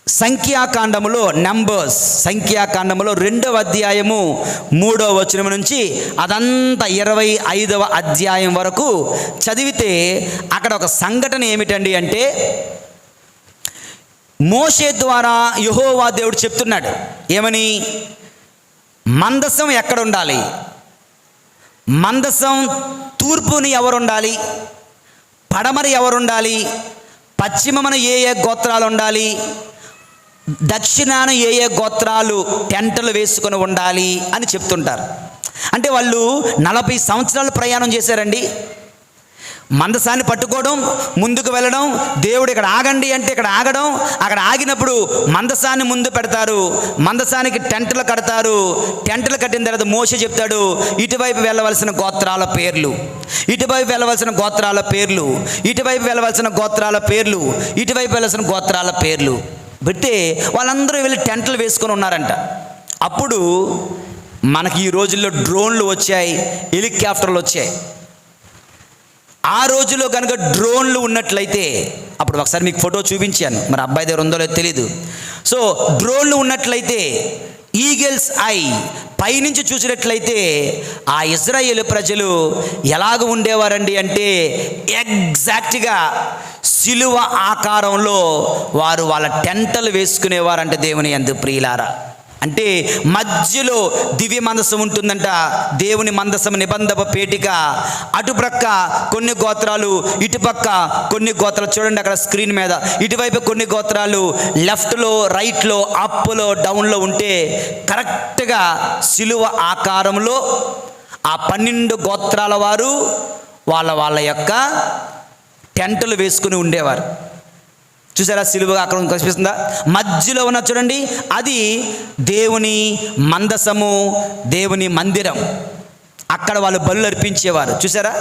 సంఖ్యాకాండములో, నంబర్స్ సంఖ్యాకాండములో 2వ అధ్యాయము 3వ వచనం నుంచి అదంతా 25వ అధ్యాయం వరకు చదివితే అక్కడ ఒక సంఘటన ఏమిటండి అంటే, మోషే ద్వారా యెహోవా దేవుడు చెప్తున్నాడు. ఏమని? మందసం ఎక్కడ ఉండాలి, మందసం తూర్పుని ఎవరు ఉండాలి, పడమర ఎవరు ఉండాలి, పశ్చిమమున ఏ ఏ గోత్రాలు ఉండాలి, దక్షిణాన ఏ ఏ గోత్రాలు టెంటలు వేసుకొని ఉండాలి అని చెప్తుంటారు. అంటే వాళ్ళు 40 సంవత్సరాలు ప్రయాణం చేశారండి. మందసాన్ని పట్టుకోవడం, ముందుకు వెళ్ళడం, దేవుడు ఇక్కడ ఆగండి అంటే ఇక్కడ ఆగడం, అక్కడ ఆగినప్పుడు మందసాన్ని ముందు పెడతారు, మందసానికి టెంట్లు కడతారు. టెంట్లు కట్టిన తర్వాత మోషే చెప్తాడు, ఇటువైపు వెళ్ళవలసిన గోత్రాల పేర్లు, ఇటువైపు వెళ్ళవలసిన గోత్రాల పేర్లు, ఇటువైపు వెళ్ళవలసిన గోత్రాల పేర్లు, ఇటువైపు వెళ్ళవలసిన గోత్రాల పేర్లు పెడితే వాళ్ళందరూ వెళ్ళి టెంట్లు వేసుకొని ఉన్నారంట. అప్పుడు మనకి ఈ రోజుల్లో డ్రోన్లు వచ్చాయి, హెలికాప్టర్లు వచ్చాయి. ఆ రోజులో కనుక డ్రోన్లు ఉన్నట్లయితే, అప్పుడు ఒకసారి మీకు ఫోటో చూపించాను, మరి అబ్బాయి దగ్గర ఉందో లేదో తెలీదు. సో డ్రోన్లు ఉన్నట్లయితే, ఈగల్స్ ఐ పైనుంచి చూసినట్లయితే ఆ ఇజ్రాయేలు ప్రజలు ఎలాగ ఉండేవారండి అంటే ఎగ్జాక్ట్గా సిలువ ఆకారంలో వారు వాళ్ళ టెంటలు వేసుకునేవారంటే దేవుని యందు ప్రియులారా. అంటే మధ్యలో దివ్య మందసం ఉంటుందంట, దేవుని మందసం నిబంధన పేటిక. అటుప్రక్క కొన్ని గోత్రాలు, ఇటుపక్క కొన్ని గోత్రాలు. చూడండి అక్కడ స్క్రీన్ మీద, ఇటువైపు కొన్ని గోత్రాలు లెఫ్ట్లో, రైట్లో, అప్లో, డౌన్లో ఉంటే కరెక్ట్గా సిలువ ఆకారంలో ఆ 12 గోత్రాల వారు వాళ్ళ యొక్క టెంటులు వేసుకుని ఉండేవారు. చూసారా సిలువ అక్కడ కనిపిస్తుందా? మధ్యలో ఉన్న చూడండి, అది దేవుని మందసము, దేవుని మందిరం. అక్కడ వాళ్ళు బలులు అర్పించేవారు. చూసారా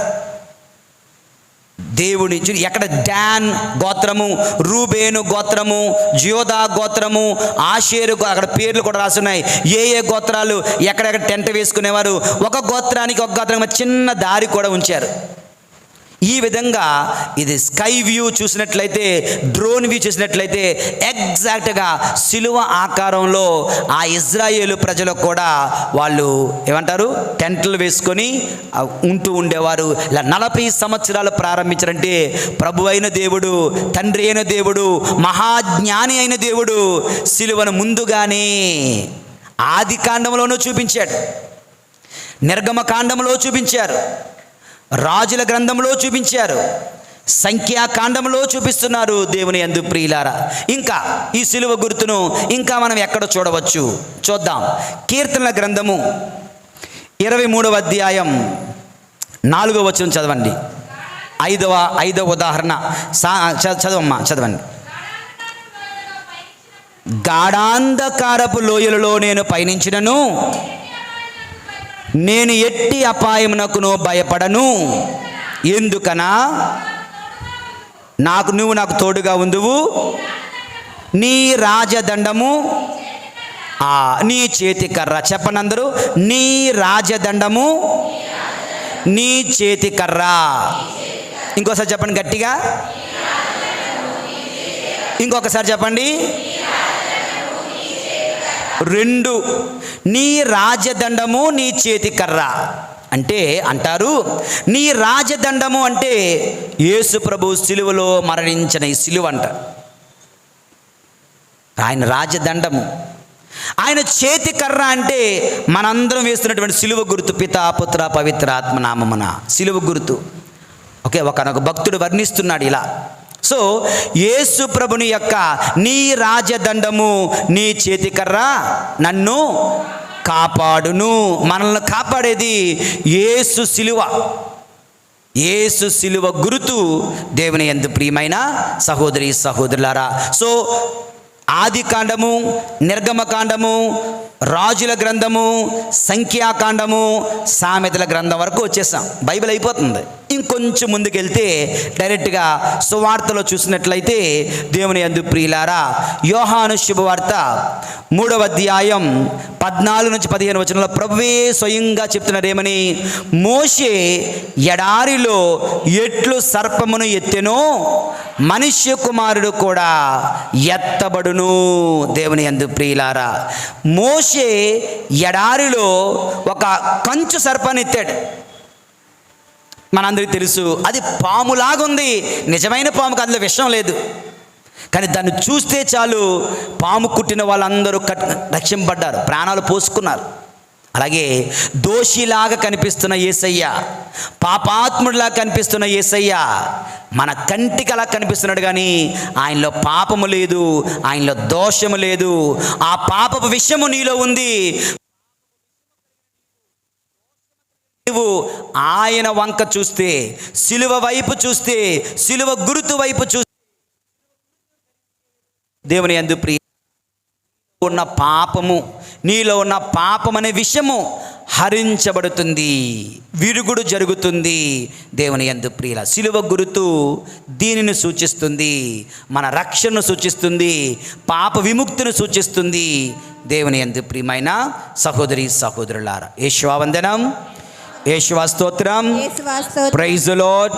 దేవుని ఎక్కడ డాన్ గోత్రము, రూబేను గోత్రము, యోదా గోత్రము, ఆషేరు, అక్కడ పేర్లు కూడా రాసున్నాయి. ఏ గోత్రాలు ఎక్కడెక్కడ టెంట్ వేసుకునేవారు. ఒక గోత్రానికి ఒక గోత్రానికి చిన్న దారి కూడా ఉంచారు. ఈ విధంగా ఇది స్కై వ్యూ చూసినట్లయితే, డ్రోన్ వ్యూ చూసినట్లయితే ఎగ్జాక్ట్గా సిలువ ఆకారంలో ఆ ఇజ్రాయేలు ప్రజలు కూడా వాళ్ళు ఏమంటారు టెంట్లు వేసుకొని ఉంటూ ఉండేవారు. ఇలా 40 సంవత్సరాలు ప్రారంభించారంటే ప్రభు అయిన దేవుడు, తండ్రి అయిన దేవుడు, మహాజ్ఞాని అయిన దేవుడు సిలువను ముందుగానే ఆది కాండంలోనూ చూపించాడు, నిర్గమకాండంలో చూపించారు, రాజుల గ్రంథంలో చూపించారు, సంఖ్యాకాండంలో చూపిస్తున్నారు దేవుని యందు ప్రియులారా. ఇంకా ఈ సిలువ గుర్తును ఇంకా మనం ఎక్కడ చూడవచ్చు చూద్దాం. కీర్తనల గ్రంథము 23వ అధ్యాయం 4వ వచనం చదవండి. ఐదవ ఉదాహరణ చదవండి. గాఢాంధకారపు లోయలలో నేను పయనించినను, నేను ఎట్టి అపాయమునకును భయపడను. ఎందుకనా, నువ్వు నాకు తోడుగా ఉందువు, నీ రాజదండము, నీ చేతి కర్ర. చెప్పండి అందరూ, నీ రాజదండము, నీ చేతి కర్ర. ఇంకోసారి చెప్పండి గట్టిగా, ఇంకొకసారి చెప్పండి. 2, నీ రాజదండము, నీ చేతి కర్ర. అంటే అంటారు, నీ రాజదండము అంటే యేసు ప్రభు సిలువలో మరణించిన ఈ సిలువ అంట. ఆయన రాజదండము. ఆయన చేతి కర్ర అంటే మనందరం వేస్తున్నటువంటి సిలువ గుర్తు, పితా పుత్ర పవిత్ర ఆత్మ నామమున సిలువ గుర్తు. ఓకే, ఒకనొక భక్తుడు వర్ణిస్తున్నాడు ఇలా. సో యేసు ప్రభుని యొక్క నీ రాజదండము, నీ చేతికర్ర నన్ను కాపాడును. మనల్ని కాపాడేది యేసు సిలువ. యేసు సిలువ గుర్తు దేవుని యందు ప్రియమైన సహోదరి సహోదరులారా. సో ఆది కాండము, నిర్గమకాండము, రాజుల గ్రంథము, సంఖ్యాకాండము, సామెతల గ్రంథం వరకు వచ్చేసాం. బైబిల్ అయిపోతుంది. ఇంకొంచెం ముందుకెళ్తే డైరెక్ట్గా సువార్తలో చూసినట్లయితే దేవుని యందు ప్రియులారా, యోహాను శుభవార్త 3వ అధ్యాయం 14 నుంచి 15 వచనంలో ప్రభువే స్వయంగా చెప్తున్నారు ఏమని, మోషే ఎడారిలో ఎట్లు సర్పమును ఎత్తెనో మనుష్య కుమారుడు కూడా ఎత్తబడును. దేవుని యందు ప్రియులారా, మోషే ఎడారిలో ఒక కంచు సర్పాన్ని ఎత్తాడు. మనందరికీ తెలుసు, అది పాములాగుంది. నిజమైన పాముకు అందులో విషం లేదు, కానీ దాన్ని చూస్తే చాలు పాము కుట్టిన వాళ్ళందరూ రక్షింపడ్డారు, ప్రాణాలు పోసుకున్నారు. అలాగే దోషిలాగా కనిపిస్తున్న యేసయ్య, పాపాత్ముడిలా కనిపిస్తున్న యేసయ్య మన కంటికి అలా కనిపిస్తున్నాడు, కానీ ఆయనలో పాపము లేదు, ఆయనలో దోషము లేదు. ఆ పాపపు విషయము నీలో ఉంది. నువ్వు ఆయన వంక చూస్తే, సిలువ వైపు చూస్తే, సిలువ గుర్తు వైపు చూస్తే, దేవుని యందు ప్రియ ఉన్న పాపము, నీలో ఉన్న పాపం అనే విషయము హరించబడుతుంది, విరుగుడు జరుగుతుంది. దేవుని యందు ప్రియుల సిలువ గుర్తు దీనిని సూచిస్తుంది, మన రక్షణను సూచిస్తుంది, పాప విముక్తిని సూచిస్తుంది. దేవుని యందు ప్రియమైన సహోదరి సహోదరులారా, యేషువా వందనం, యేషువా స్తోత్రం, praise the lord,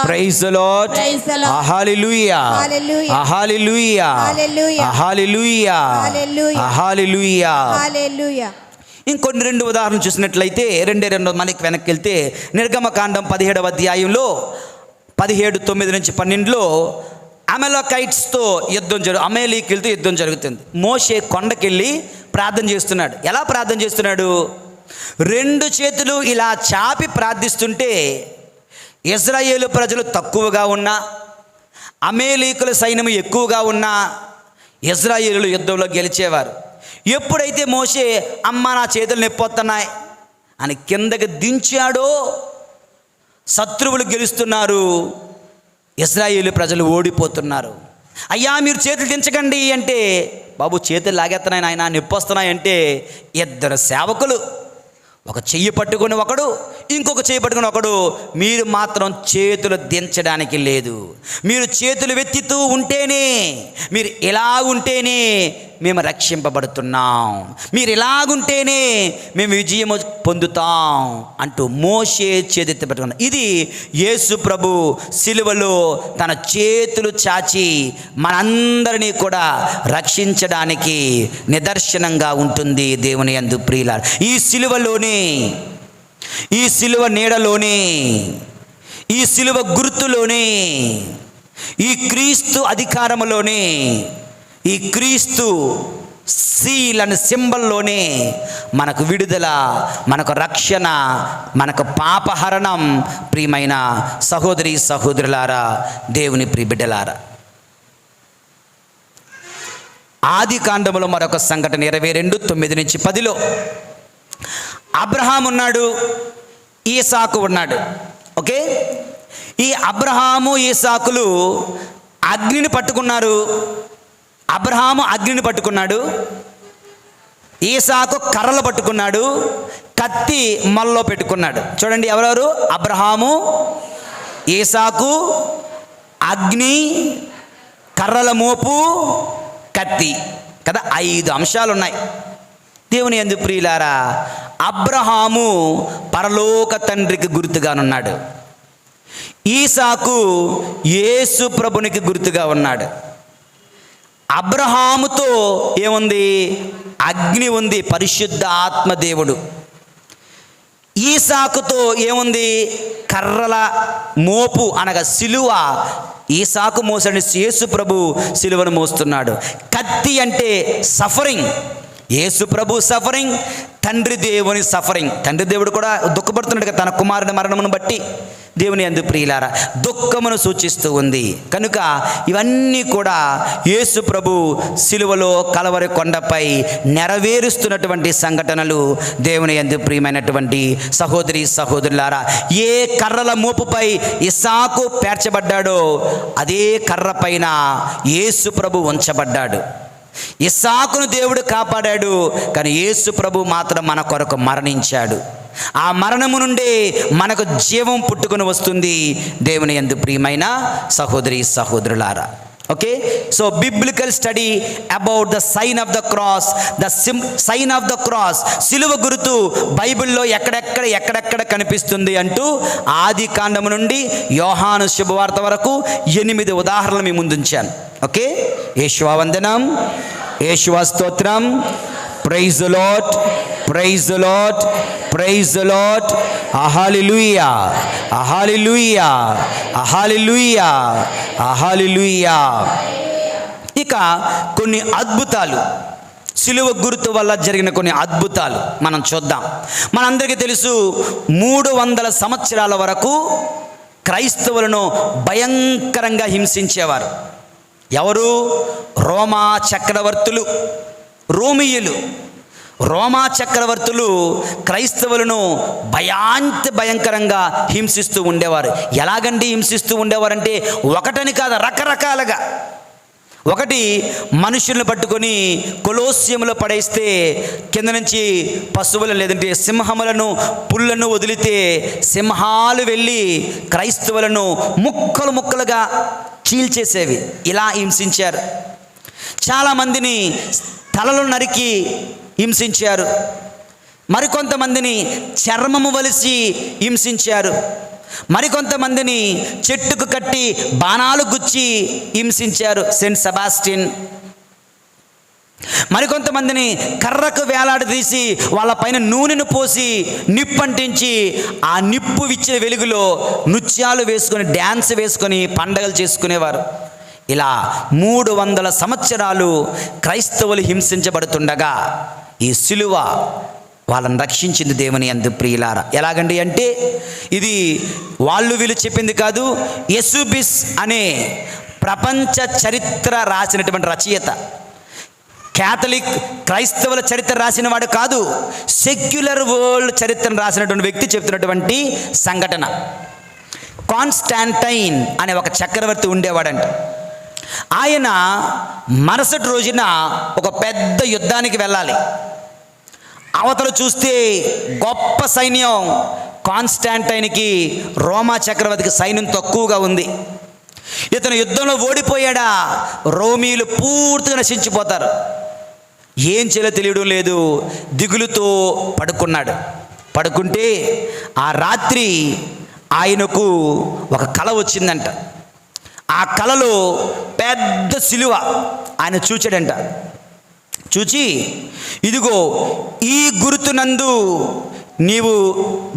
praise the lord, hallelujah, hallelujah, hallelujah, hallelujah. ఇంకొన్ని 2 ఉదాహరణలు చూసినట్లయితే 2 మనకి వెనక్కి వెళ్తే నిర్గమకాండం 17వ అధ్యాయంలో 17:9 నుంచి 12లో అమెలకైట్స్తో అమేలీకులతో యుద్ధం జరుగుతుంది. మోషే కొండకెళ్ళి ప్రార్థన చేస్తున్నాడు. ఎలా ప్రార్థన చేస్తున్నాడు? 2 చేతులు ఇలా చాపి ప్రార్థిస్తుంటే ఇశ్రాయేలు ప్రజలు తక్కువగా ఉన్నా, అమేలీకుల సైన్యం ఎక్కువగా ఉన్నా ఇశ్రాయేలులు యుద్ధంలో గెలిచేవారు. ఎప్పుడైతే మోషే అమ్మ నా చేతులు నొప్పొస్తున్నాయి అని కిందకి దించాడో శత్రువులు గెలుస్తున్నారు, ఇశ్రాయేలు ప్రజలు ఓడిపోతున్నారు. అయ్యా మీరు చేతులు దించకండి అంటే, బాబు చేతులు లాగేస్తున్నాయి నాయన, నొప్పి వస్తున్నాయి అంటే 2 సేవకులు, ఒక చెయ్యి పట్టుకుని ఒకడు, ఇంకొక చెయ్యి పట్టుకుని ఒకడు, మీరు మాత్రం చేతులు దించడానికి లేదు, మీరు చేతులు వెత్తుతూ ఉంటేనే, మీరు ఇలా ఉంటేనే మేము రక్షింపబడుతున్నాం, మీరు ఇలాగుంటేనే మేము విజయము పొందుతాం అంటూ మోషే చేతెత్తి పట్టుకున్నాడు. ఇది యేసు ప్రభు సిలువలో తన చేతులు చాచి మనందరినీ కూడా రక్షించడానికి నిదర్శనంగా ఉంటుంది. దేవుని యందు ప్రియులారా, ఈ సిలువలోనే, ఈ సిలువ నీడలోనే, ఈ సిలువ గుర్తులోనే, ఈ క్రీస్తు అధికారములోనే, ఈ క్రీస్తు సీల్ అండ్ సింబల్లోనే మనకు విడుదల, మనకు రక్షణ, మనకు పాపహరణం. ప్రియమైన సహోదరి సహోదరులారా, దేవుని ప్రియ బిడ్డలారా, ఆది కాండములో మరొక సంఘటన 22:9 నుంచి 10లో అబ్రహాము ఉన్నాడు, ఈసాకు ఉన్నాడు. ఓకే, ఈ అబ్రహాము ఈసాకులు అగ్నిని పట్టుకున్నారు. అబ్రహాము అగ్నిని పట్టుకున్నాడు, ఈసాకు కర్రలు పట్టుకున్నాడు, కత్తి మల్లో పెట్టుకున్నాడు. చూడండి ఎవరెవరు? అబ్రహాము, ఈసాకు, అగ్ని, కర్రల మోపు, కత్తి కదా, 5 అంశాలు ఉన్నాయి. దేవుని యందు ప్రియులారా, అబ్రహాము పరలోక తండ్రికి గుర్తుగానున్నాడు, ఈసాకు యేసు ప్రభునికి గుర్తుగా ఉన్నాడు. అబ్రహాముతో ఏముంది? అగ్ని ఉంది, పరిశుద్ధ ఆత్మదేవుడు. ఈసాకుతో ఏముంది? కర్రల మోపు అనగా సిలువ. ఈసాకు మోసాడు, యేసు ప్రభు సిలువను మోస్తున్నాడు. కత్తి అంటే సఫరింగ్, యేసు ప్రభు సఫరింగ్, తండ్రి దేవుని సఫరింగ్. తండ్రి దేవుడు కూడా దుఃఖపడుతున్నాడు కదా తన కుమారుని మరణమును బట్టి. దేవుని యందు ప్రియులారా, దుఃఖమును సూచిస్తూ ఉంది. కనుక ఇవన్నీ కూడా యేసు ప్రభు సిలువలో కలవరి కొండపై నెరవేరుస్తున్నటువంటి సంఘటనలు. దేవుని యందు ప్రియమైనటువంటి సహోదరి సహోదరులారా, ఏ కర్రల మోపుపై ఇస్సాకు పేర్చబడ్డాడో అదే కర్ర పైన యేసు ప్రభు ఉంచబడ్డాడు. ఇస్సాకును దేవుడు కాపాడాడు, కానీ యేసు ప్రభు మాత్రం మన కొరకు మరణించాడు. ఆ మరణము నుండే మనకు జీవం పుట్టుకొని వస్తుంది. దేవుని యందు ప్రియమైన సహోదరి సహోదరులారా, okay, so biblical study about the sign of the cross, sign of the cross, సిలువ గుర్తు బైబిల్లో ఎక్కడెక్కడ కనిపిస్తుంది అంటూ ఆది కాండము నుండి యోహాను శుభవార్త వరకు 8 ఉదాహరణలు మీ ముందుంచాను. ఓకే, యేషువా వందనం, యేషువా స్తోత్రం, praise the lord, praise the lord, praise the lord, hallelujah, hallelujah, hallelujah, hallelujah. ఇక కొన్ని అద్భుతాలు, సిలువ గుర్తు వల్ల జరిగిన కొన్ని అద్భుతాలు మనం చూద్దాం. మనందరికీ తెలుసు, 300 సంవత్సరాల వరకు క్రైస్తవులను భయంకరంగా హింసించేవారు. ఎవరు? రోమా చక్రవర్తులు, రోమియులు. రోమా చక్రవర్తులు క్రైస్తవులను భయంకరంగా హింసిస్తూ ఉండేవారు. ఎలాగండి హింసిస్తూ ఉండేవారంటే ఒకటని కాదు, రకరకాలుగా. ఒకటి, మనుషులను పట్టుకొని కొలోస్యంలో పడేస్తే కింద నుంచి పశువులు లేదంటే సింహములను పుల్లను వదిలితే సింహాలు వెళ్ళి క్రైస్తవులను ముక్కలు ముక్కలుగా చీల్చేసేవి. ఇలా హింసించారు. చాలామందిని తలలు నరికి హింసించారు. మరికొంతమందిని చర్మము వలిసి హింసించారు. మరికొంతమందిని చెట్టుకు కట్టి బాణాలు గుచ్చి హింసించారు, సెయింట్ సెబాస్టియన్. మరికొంతమందిని కర్రకు వేలాడదీసి వాళ్ళపైన నూనెను పోసి నిప్పంటించి ఆ నిప్పు విచ్చిన వెలుగులో నృత్యాలు వేసుకొని డ్యాన్స్ వేసుకొని పండగలు చేసుకునేవారు. ఇలా 300 సంవత్సరాలు క్రైస్తవులు హింసించబడుతుండగా ఈ సిలువ వాళ్ళని రక్షించింది దేవుని యందు ప్రియులారా. ఎలాగండి అంటే ఇది వాళ్ళు వీళ్ళు చెప్పింది కాదు. ఎసుబిస్ అనే ప్రపంచ చరిత్ర రాసినటువంటి రచయిత, క్యాథలిక్ క్రైస్తవుల చరిత్ర రాసిన వాడు కాదు, సెక్యులర్ వరల్డ్ చరిత్రను రాసినటువంటి వ్యక్తి చెప్తున్నటువంటి సంఘటన. కాన్స్టాంటైన్ అనే ఒక చక్రవర్తి ఉండేవాడంట. ఆయన మరుసటి రోజున ఒక పెద్ద యుద్ధానికి వెళ్ళాలి. అవతల చూస్తే గొప్ప సైన్యం. కాన్స్టాంటైన్కి రోమా చక్రవర్తికి సైన్యం తక్కువగా ఉంది. ఇతను యుద్ధంలో ఓడిపోయాడా, రోమీలు పూర్తిగా నశించిపోతారు. ఏం చేయాలో తెలియడం లేదు. దిగులుతో పడుకున్నాడు. పడుకుంటే ఆ రాత్రి ఆయనకు ఒక కల వచ్చిందంట. ఆ కలలో పెద్ద సిలువ ఆయన చూచాడంట. చూచి, ఇదిగో ఈ గుర్తునందు నీవు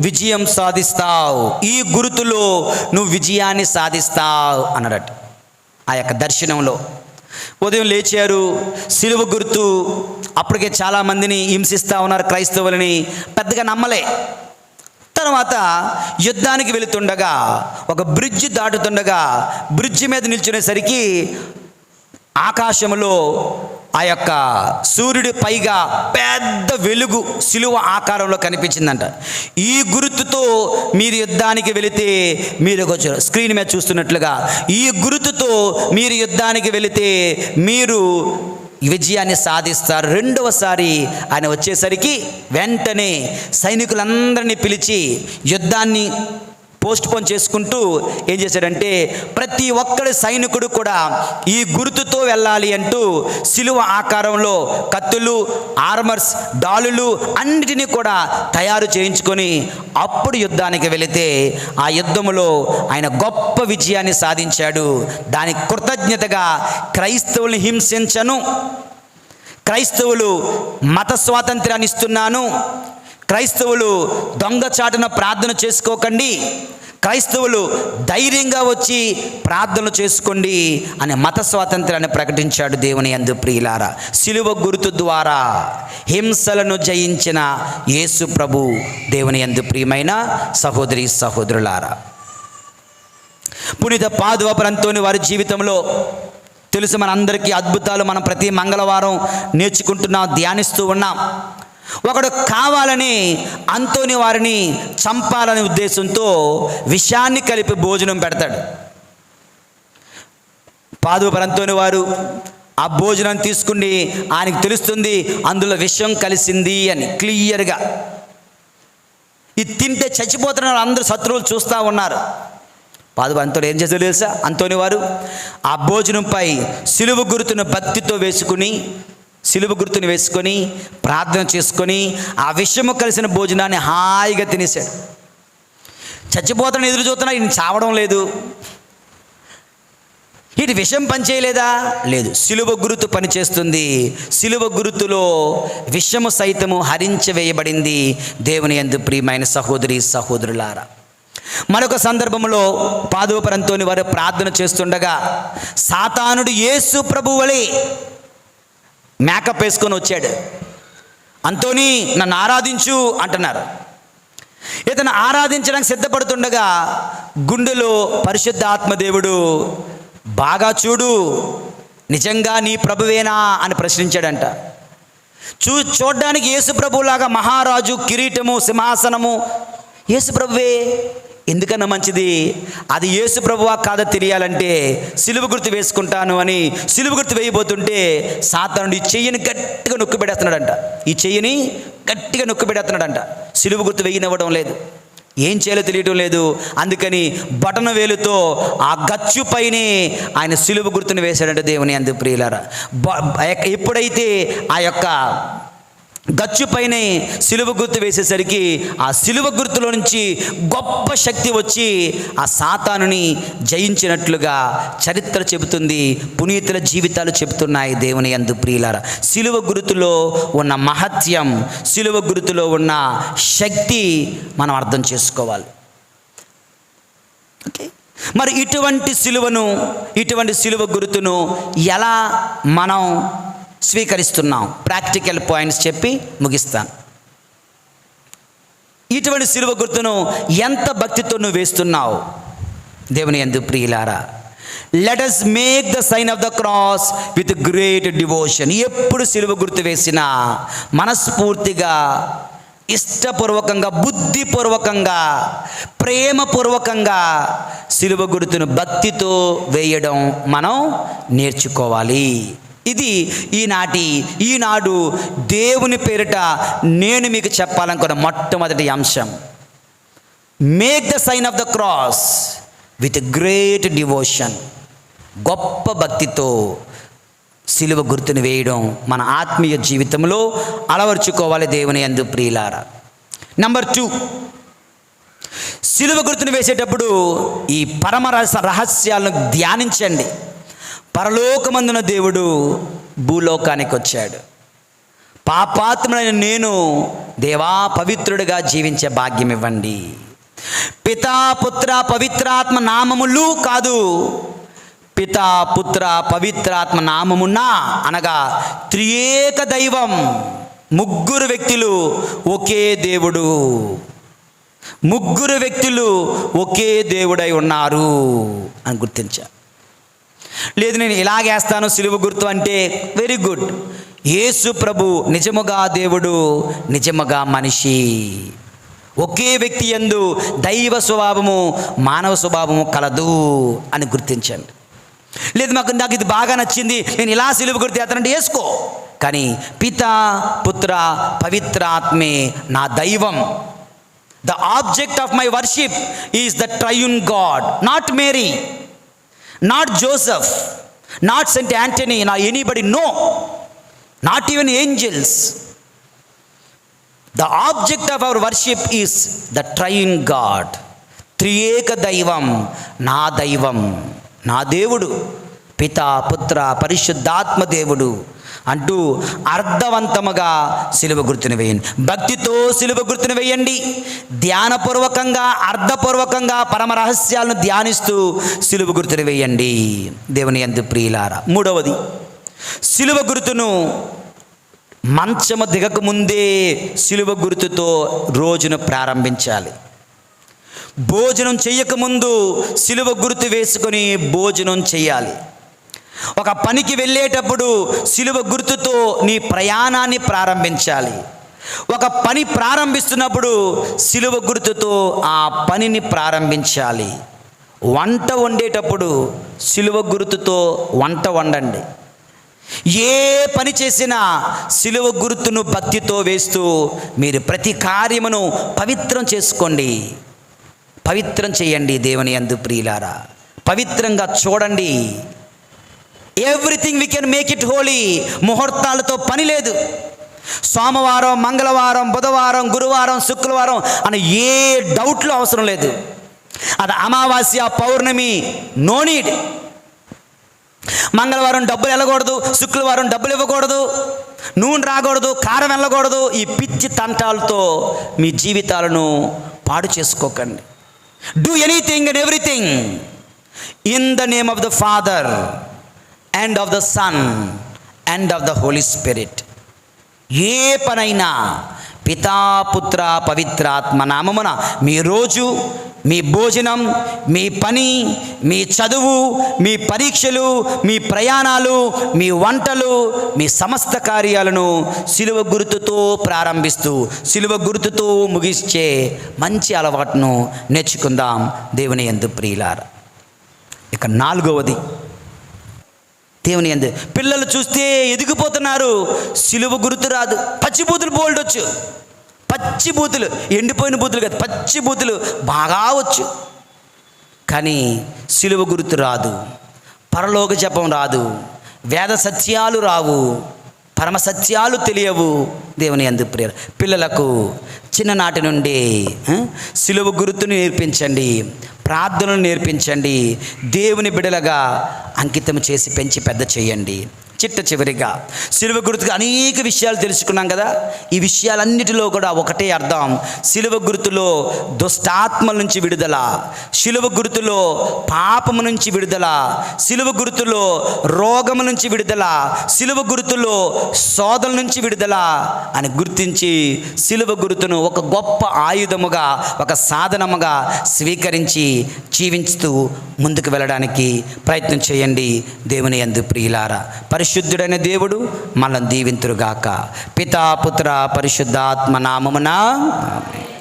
విజయం సాధిస్తావు, ఈ గుర్తులో నువ్వు విజయాన్ని సాధిస్తావు అన్నాడట. ఆ యొక్క దర్శనంలో ఉదయం లేచారు. సిలువ గుర్తు అప్పటికే చాలామందిని హింసిస్తూ ఉన్నారు క్రైస్తవులని, పెద్దగా నమ్మలే. తర్వాత యుద్ధానికి వెళుతుండగా ఒక బ్రిడ్జ్ దాటుతుండగా బ్రిడ్జ్ మీద నిల్చునేసరికి ఆకాశంలో ఆ యొక్క సూర్యుడి పైగా పెద్ద వెలుగు సిలువ ఆకారంలో కనిపించిందంట. ఈ గుర్తుతో మీరు యుద్ధానికి వెళితే, మీరు కొంచెం స్క్రీన్ మీద చూస్తున్నట్లుగా, ఈ గుర్తుతో మీరు యుద్ధానికి వెళితే మీరు విజయాన్ని సాధిస్తారు. రెండవసారి ఆయన వచ్చేసరికి వెంటనే సైనికులందరినీ పిలిచి యుద్ధాన్ని పోస్ట్పోన్ చేసుకుంటూ ఏం చేశాడంటే, ప్రతి ఒక్కడి సైనికుడు కూడా ఈ గుర్తుతో వెళ్ళాలి అంటూ సిలువ ఆకారంలో కత్తులు, ఆర్మర్స్, డాలులు అన్నిటినీ కూడా తయారు చేయించుకొని అప్పుడు యుద్ధానికి వెళితే ఆ యుద్ధములో ఆయన గొప్ప విజయాన్ని సాధించాడు. దానికి కృతజ్ఞతగా క్రైస్తవుల్ని హింసించను, క్రైస్తవులు మత స్వాతంత్ర్యాన్ని ఇస్తున్నాను, క్రైస్తవులు దొంగచాటున ప్రార్థన చేసుకోకండి, క్రైస్తవులు ధైర్యంగా వచ్చి ప్రార్థనలు చేసుకోండి అనే మత స్వాతంత్రాన్ని ప్రకటించాడు దేవుని యందు ప్రియులారా. సిలువ గుర్తు ద్వారా హింసలను జయించిన యేసు ప్రభు దేవుని యందు ప్రియమైన సహోదరి సహోదరులారా. పునీత పాదువపర్ అంతోని వారి జీవితంలో తెలుసు మనందరికీ అద్భుతాలు మనం ప్రతి మంగళవారం నేర్చుకుంటున్నాం, ధ్యానిస్తూ ఉన్నాం. ఒకడు కావాలని అంతోని వారిని చంపాలనే ఉద్దేశంతో విషాన్ని కలిపి భోజనం పెడతాడు. పాదువపర్ అంతోని వారు ఆ భోజనం తీసుకుని ఆయనకు తెలుస్తుంది అందులో విషం కలిసింది అని క్లియర్గా. ఇది తింటే చచ్చిపోతున్నారు, అందరూ శత్రువులు చూస్తూ ఉన్నారు. పాదువపర్ అంతోని ఏం చేశారు తెలుసా? అంతోని వారు ఆ భోజనంపై సిలువ గుర్తును భక్తితో వేసుకుని, సిలువ గుర్తుని వేసుకొని ప్రార్థన చేసుకొని ఆ విషము కలిసిన భోజనాన్ని హాయిగా తినేశాడు. చచ్చిపోతాను ఎదురు చూస్తున్నా, ఈయన చావడం లేదు. ఇటు విషం పనిచేయలేదా? లేదు, సిలువ గుర్తు పనిచేస్తుంది. సిలువ గుర్తులో విషము సైతము హరించవేయబడింది. దేవుని యందు ప్రియమైన సహోదరి సహోదరులారా, మరొక సందర్భంలో పాదువపర్ అంతోని వారు ప్రార్థన చేస్తుండగా సాతానుడు యేసు ప్రభు వలె మేకప్ వేసుకొని వచ్చాడు. అంతోని నన్ను ఆరాధించు అంటున్నారు. ఇతను ఆరాధించడానికి సిద్ధపడుతుండగా గుండెలో పరిశుద్ధ ఆత్మదేవుడు బాగా చూడు, నిజంగా నీ ప్రభువేనా అని ప్రశ్నించాడంట. చూడడానికి యేసుప్రభులాగా మహారాజు, కిరీటము, సింహాసనము యేసుప్రభువే. ఎందుకన్నా మంచిది, అది యేసుప్రభువా కాదో తెలియాలంటే సిలువ గుర్తు వేసుకుంటాను అని సిలువ గుర్తు వేయబోతుంటే సాతానుడు ఈ చెయ్యిని గట్టిగా నొక్కి పెడేస్తున్నాడంట. ఈ చెయ్యిని గట్టిగా నొక్కి పెడేస్తున్నాడంట. సిలువ గుర్తు వేయనివ్వడం లేదు. ఏం చేయాలో తెలియటం లేదు. అందుకని బటన వేలుతో ఆ గచ్చు పైనే ఆయన సిలువ గుర్తుని వేశాడంటే దేవుని యందు ప్రియులారా. ఎప్పుడైతే ఆ యొక్క గచ్చు పైనే సిలువ గుర్తు వేసేసరికి ఆ సిలువ గుర్తులో నుంచి గొప్ప శక్తి వచ్చి ఆ సాతానుని జయించినట్లుగా చరిత్ర చెబుతుంది, పునీతుల జీవితాలు చెబుతున్నాయి. దేవుని యందు ప్రియులారా, సిలువ గుర్తులో ఉన్న మహత్యం, సిలువ గుర్తులో ఉన్న శక్తి మనం అర్థం చేసుకోవాలి. ఓకే, మరి ఇటువంటి సిలువ గుర్తును ఎలా మనం స్వీకరిస్తున్నాం? ప్రాక్టికల్ పాయింట్స్ చెప్పి ముగిస్తాను. ఇటువంటి సిలువ గుర్తును ఎంత భక్తితో నువ్వు వేస్తున్నావు? దేవుని యందు ప్రియులారా, let us make the sign of the cross with great devotion. ఎప్పుడు సిలువ గుర్తు వేసినా మనస్ఫూర్తిగా, ఇష్టపూర్వకంగా, బుద్ధిపూర్వకంగా, ప్రేమపూర్వకంగా సిలువ గుర్తును భక్తితో వేయడం మనం నేర్చుకోవాలి. ఇది ఈనాడు దేవుని పేరిట నేను మీకు చెప్పాలనుకున్న మొట్టమొదటి అంశం. Make the sign of the cross with great devotion. గొప్ప భక్తితో సిలువ గుర్తుని వేయడం మన ఆత్మీయ జీవితంలో అలవర్చుకోవాలి. దేవుని యందు ప్రియులారా. నంబర్ 2, సిలువ గుర్తుని వేసేటప్పుడు ఈ పరమ రహస్యాలను ధ్యానించండి. పరలోకమందున దేవుడు భూలోకానికి వచ్చాడు. పాపాత్ముడైన నేను, దేవా పవిత్రుడిగా జీవించే భాగ్యం ఇవ్వండి. పితా, పుత్ర, పవిత్రాత్మ నామములు కాదు, పితా, పుత్ర, పవిత్రాత్మ నామమున్న అనగా త్రియేక దైవం, ముగ్గురు వ్యక్తులు ఒకే దేవుడు, ముగ్గురు వ్యక్తులు ఒకే దేవుడై ఉన్నారు అని గుర్తించా. లేదు నేను ఇలాగేస్తాను సిలువ గుర్తు అంటే వెరీ గుడ్. యేసు ప్రభు నిజముగా దేవుడు, నిజముగా మనిషి. ఒకే వ్యక్తి యందు దైవ స్వభావము, మానవ స్వభావము కలదు అని గుర్తించండి. లేదు నాకు ఇది బాగా నచ్చింది, నేను ఇలా సిలువ గుర్తు వేస్తానంటే వేసుకో. కానీ పితా, పుత్ర, పవిత్రాత్మే నా దైవం. The object of my worship is the triune God, not Mary, not Joseph, not Saint Anthony, not anybody, no, not even angels. The object of our worship is the triune God. త్రియేక దైవం, నా దైవం, నా దేవుడు, పితా, పుత్ర, పరిశుద్ధాత్మ దేవుడు అంటూ అర్థవంతముగా సిలువ గుర్తుని వేయండి. భక్తితో సిలువ గుర్తుని వేయండి. ధ్యానపూర్వకంగా, అర్థపూర్వకంగా పరమ రహస్యాలను ధ్యానిస్తూ సిలువ గుర్తుని వేయండి. దేవుని యందు ప్రియులారా. 3వది, సిలువ గుర్తును మంచము దిగక ముందే సిలువ గుర్తుతో రోజును ప్రారంభించాలి. భోజనం చేయకముందు సిలువ గుర్తు వేసుకొని భోజనం చేయాలి. ఒక పనికి వెళ్ళేటప్పుడు సిలువ గుర్తుతో నీ ప్రయాణాన్ని ప్రారంభించాలి. ఒక పని ప్రారంభిస్తున్నప్పుడు సిలువ గుర్తుతో ఆ పనిని ప్రారంభించాలి. వంట వండేటప్పుడు సిలువ గుర్తుతో వంట వండండి. ఏ పని చేసినా సిలువ గుర్తును భక్తితో వేస్తూ మీరు ప్రతి కార్యమును పవిత్రం చేసుకోండి. పవిత్రం చేయండి. దేవుని యందు ప్రియులారా, పవిత్రంగా చూడండి. Everything we can make it holy. ముహూర్తాలతో పని లేదు. సోమవారం, మంగళవారం, బుధవారం, గురువారం, శుక్రవారం అని ఏ డౌట్లు అవసరం లేదు. అది అమావాస్య, పౌర్ణమి, నో నీడ్. మంగళవారం డబ్బులు వెళ్ళకూడదు, శుక్రవారం డబ్బులు ఇవ్వకూడదు, నూనె రాకూడదు, కారం వెళ్ళకూడదు. ఈ పిచ్చి తంటాలతో మీ జీవితాలను పాడు చేసుకోకండి. Do anything and everything in the name of the father and of the son and of the holy spirit. ఏ పనైనా పితా, పుత్ర, పవిత్రాత్మ నామమున మీ రోజు, మీ భోజనం, మీ పని, మీ చదువు, మీ పరీక్షలు, మీ ప్రయాణాలు, మీ వంటలు, మీ సమస్త కార్యాలను సిలువ గుర్తుతో ప్రారంభిస్తూ సిలువ గుర్తుతో ముగించే మంచి అలవాటును నేర్చుకుందాం దేవుని యందు ప్రియులారా. ఇక 4వది, దేవుని యందు పిల్లలు చూస్తే ఎదిగిపోతున్నారు, సిలువ గుర్తు రాదు. పచ్చి బూతులు బోల్డొచ్చు, పచ్చి బూతులు, ఎండిపోయిన బూతులు కాదు, పచ్చి బూతులు బాగా వచ్చు. కానీ సిలువ గుర్తు రాదు, పరలోక జపం రాదు, వేద సత్యాలు రావు, పరమ సత్యాలు తెలియవు. దేవుని యందు ప్రియ పిల్లలకు చిన్ననాటి నుండి సిలువ గుర్తును నేర్పించండి, ప్రార్థనలు నేర్పించండి, దేవుని బిడలగా అంకితం చేసి పెంచి పెద్ద చేయండి. చిట్ట చివరిగా సిలువ గుర్తుకు అనేక విషయాలు తెలుసుకున్నాం కదా. ఈ విషయాలన్నిటిలో కూడా ఒకటే అర్థం, సిలువ గుర్తులో దుష్టాత్మల నుంచి విడుదల, సిలువ గుర్తులో పాపము నుంచి విడుదల, సిలువ గుర్తులో రోగము నుంచి విడుదల, సిలువ గుర్తులో శోధన నుంచి విడుదల అని గుర్తించి సిలువ గుర్తును ఒక గొప్ప ఆయుధముగా, ఒక సాధనముగా స్వీకరించి జీవించుతూ ముందుకు వెళ్ళడానికి ప్రయత్నం చేయండి. దేవుని యందు ప్రియులారా, పరిశుద్ధుడైన దేవుడు మనల్ని దీవింతురుగాక. పితా పుత్ర పరిశుద్ధాత్మ నామమున.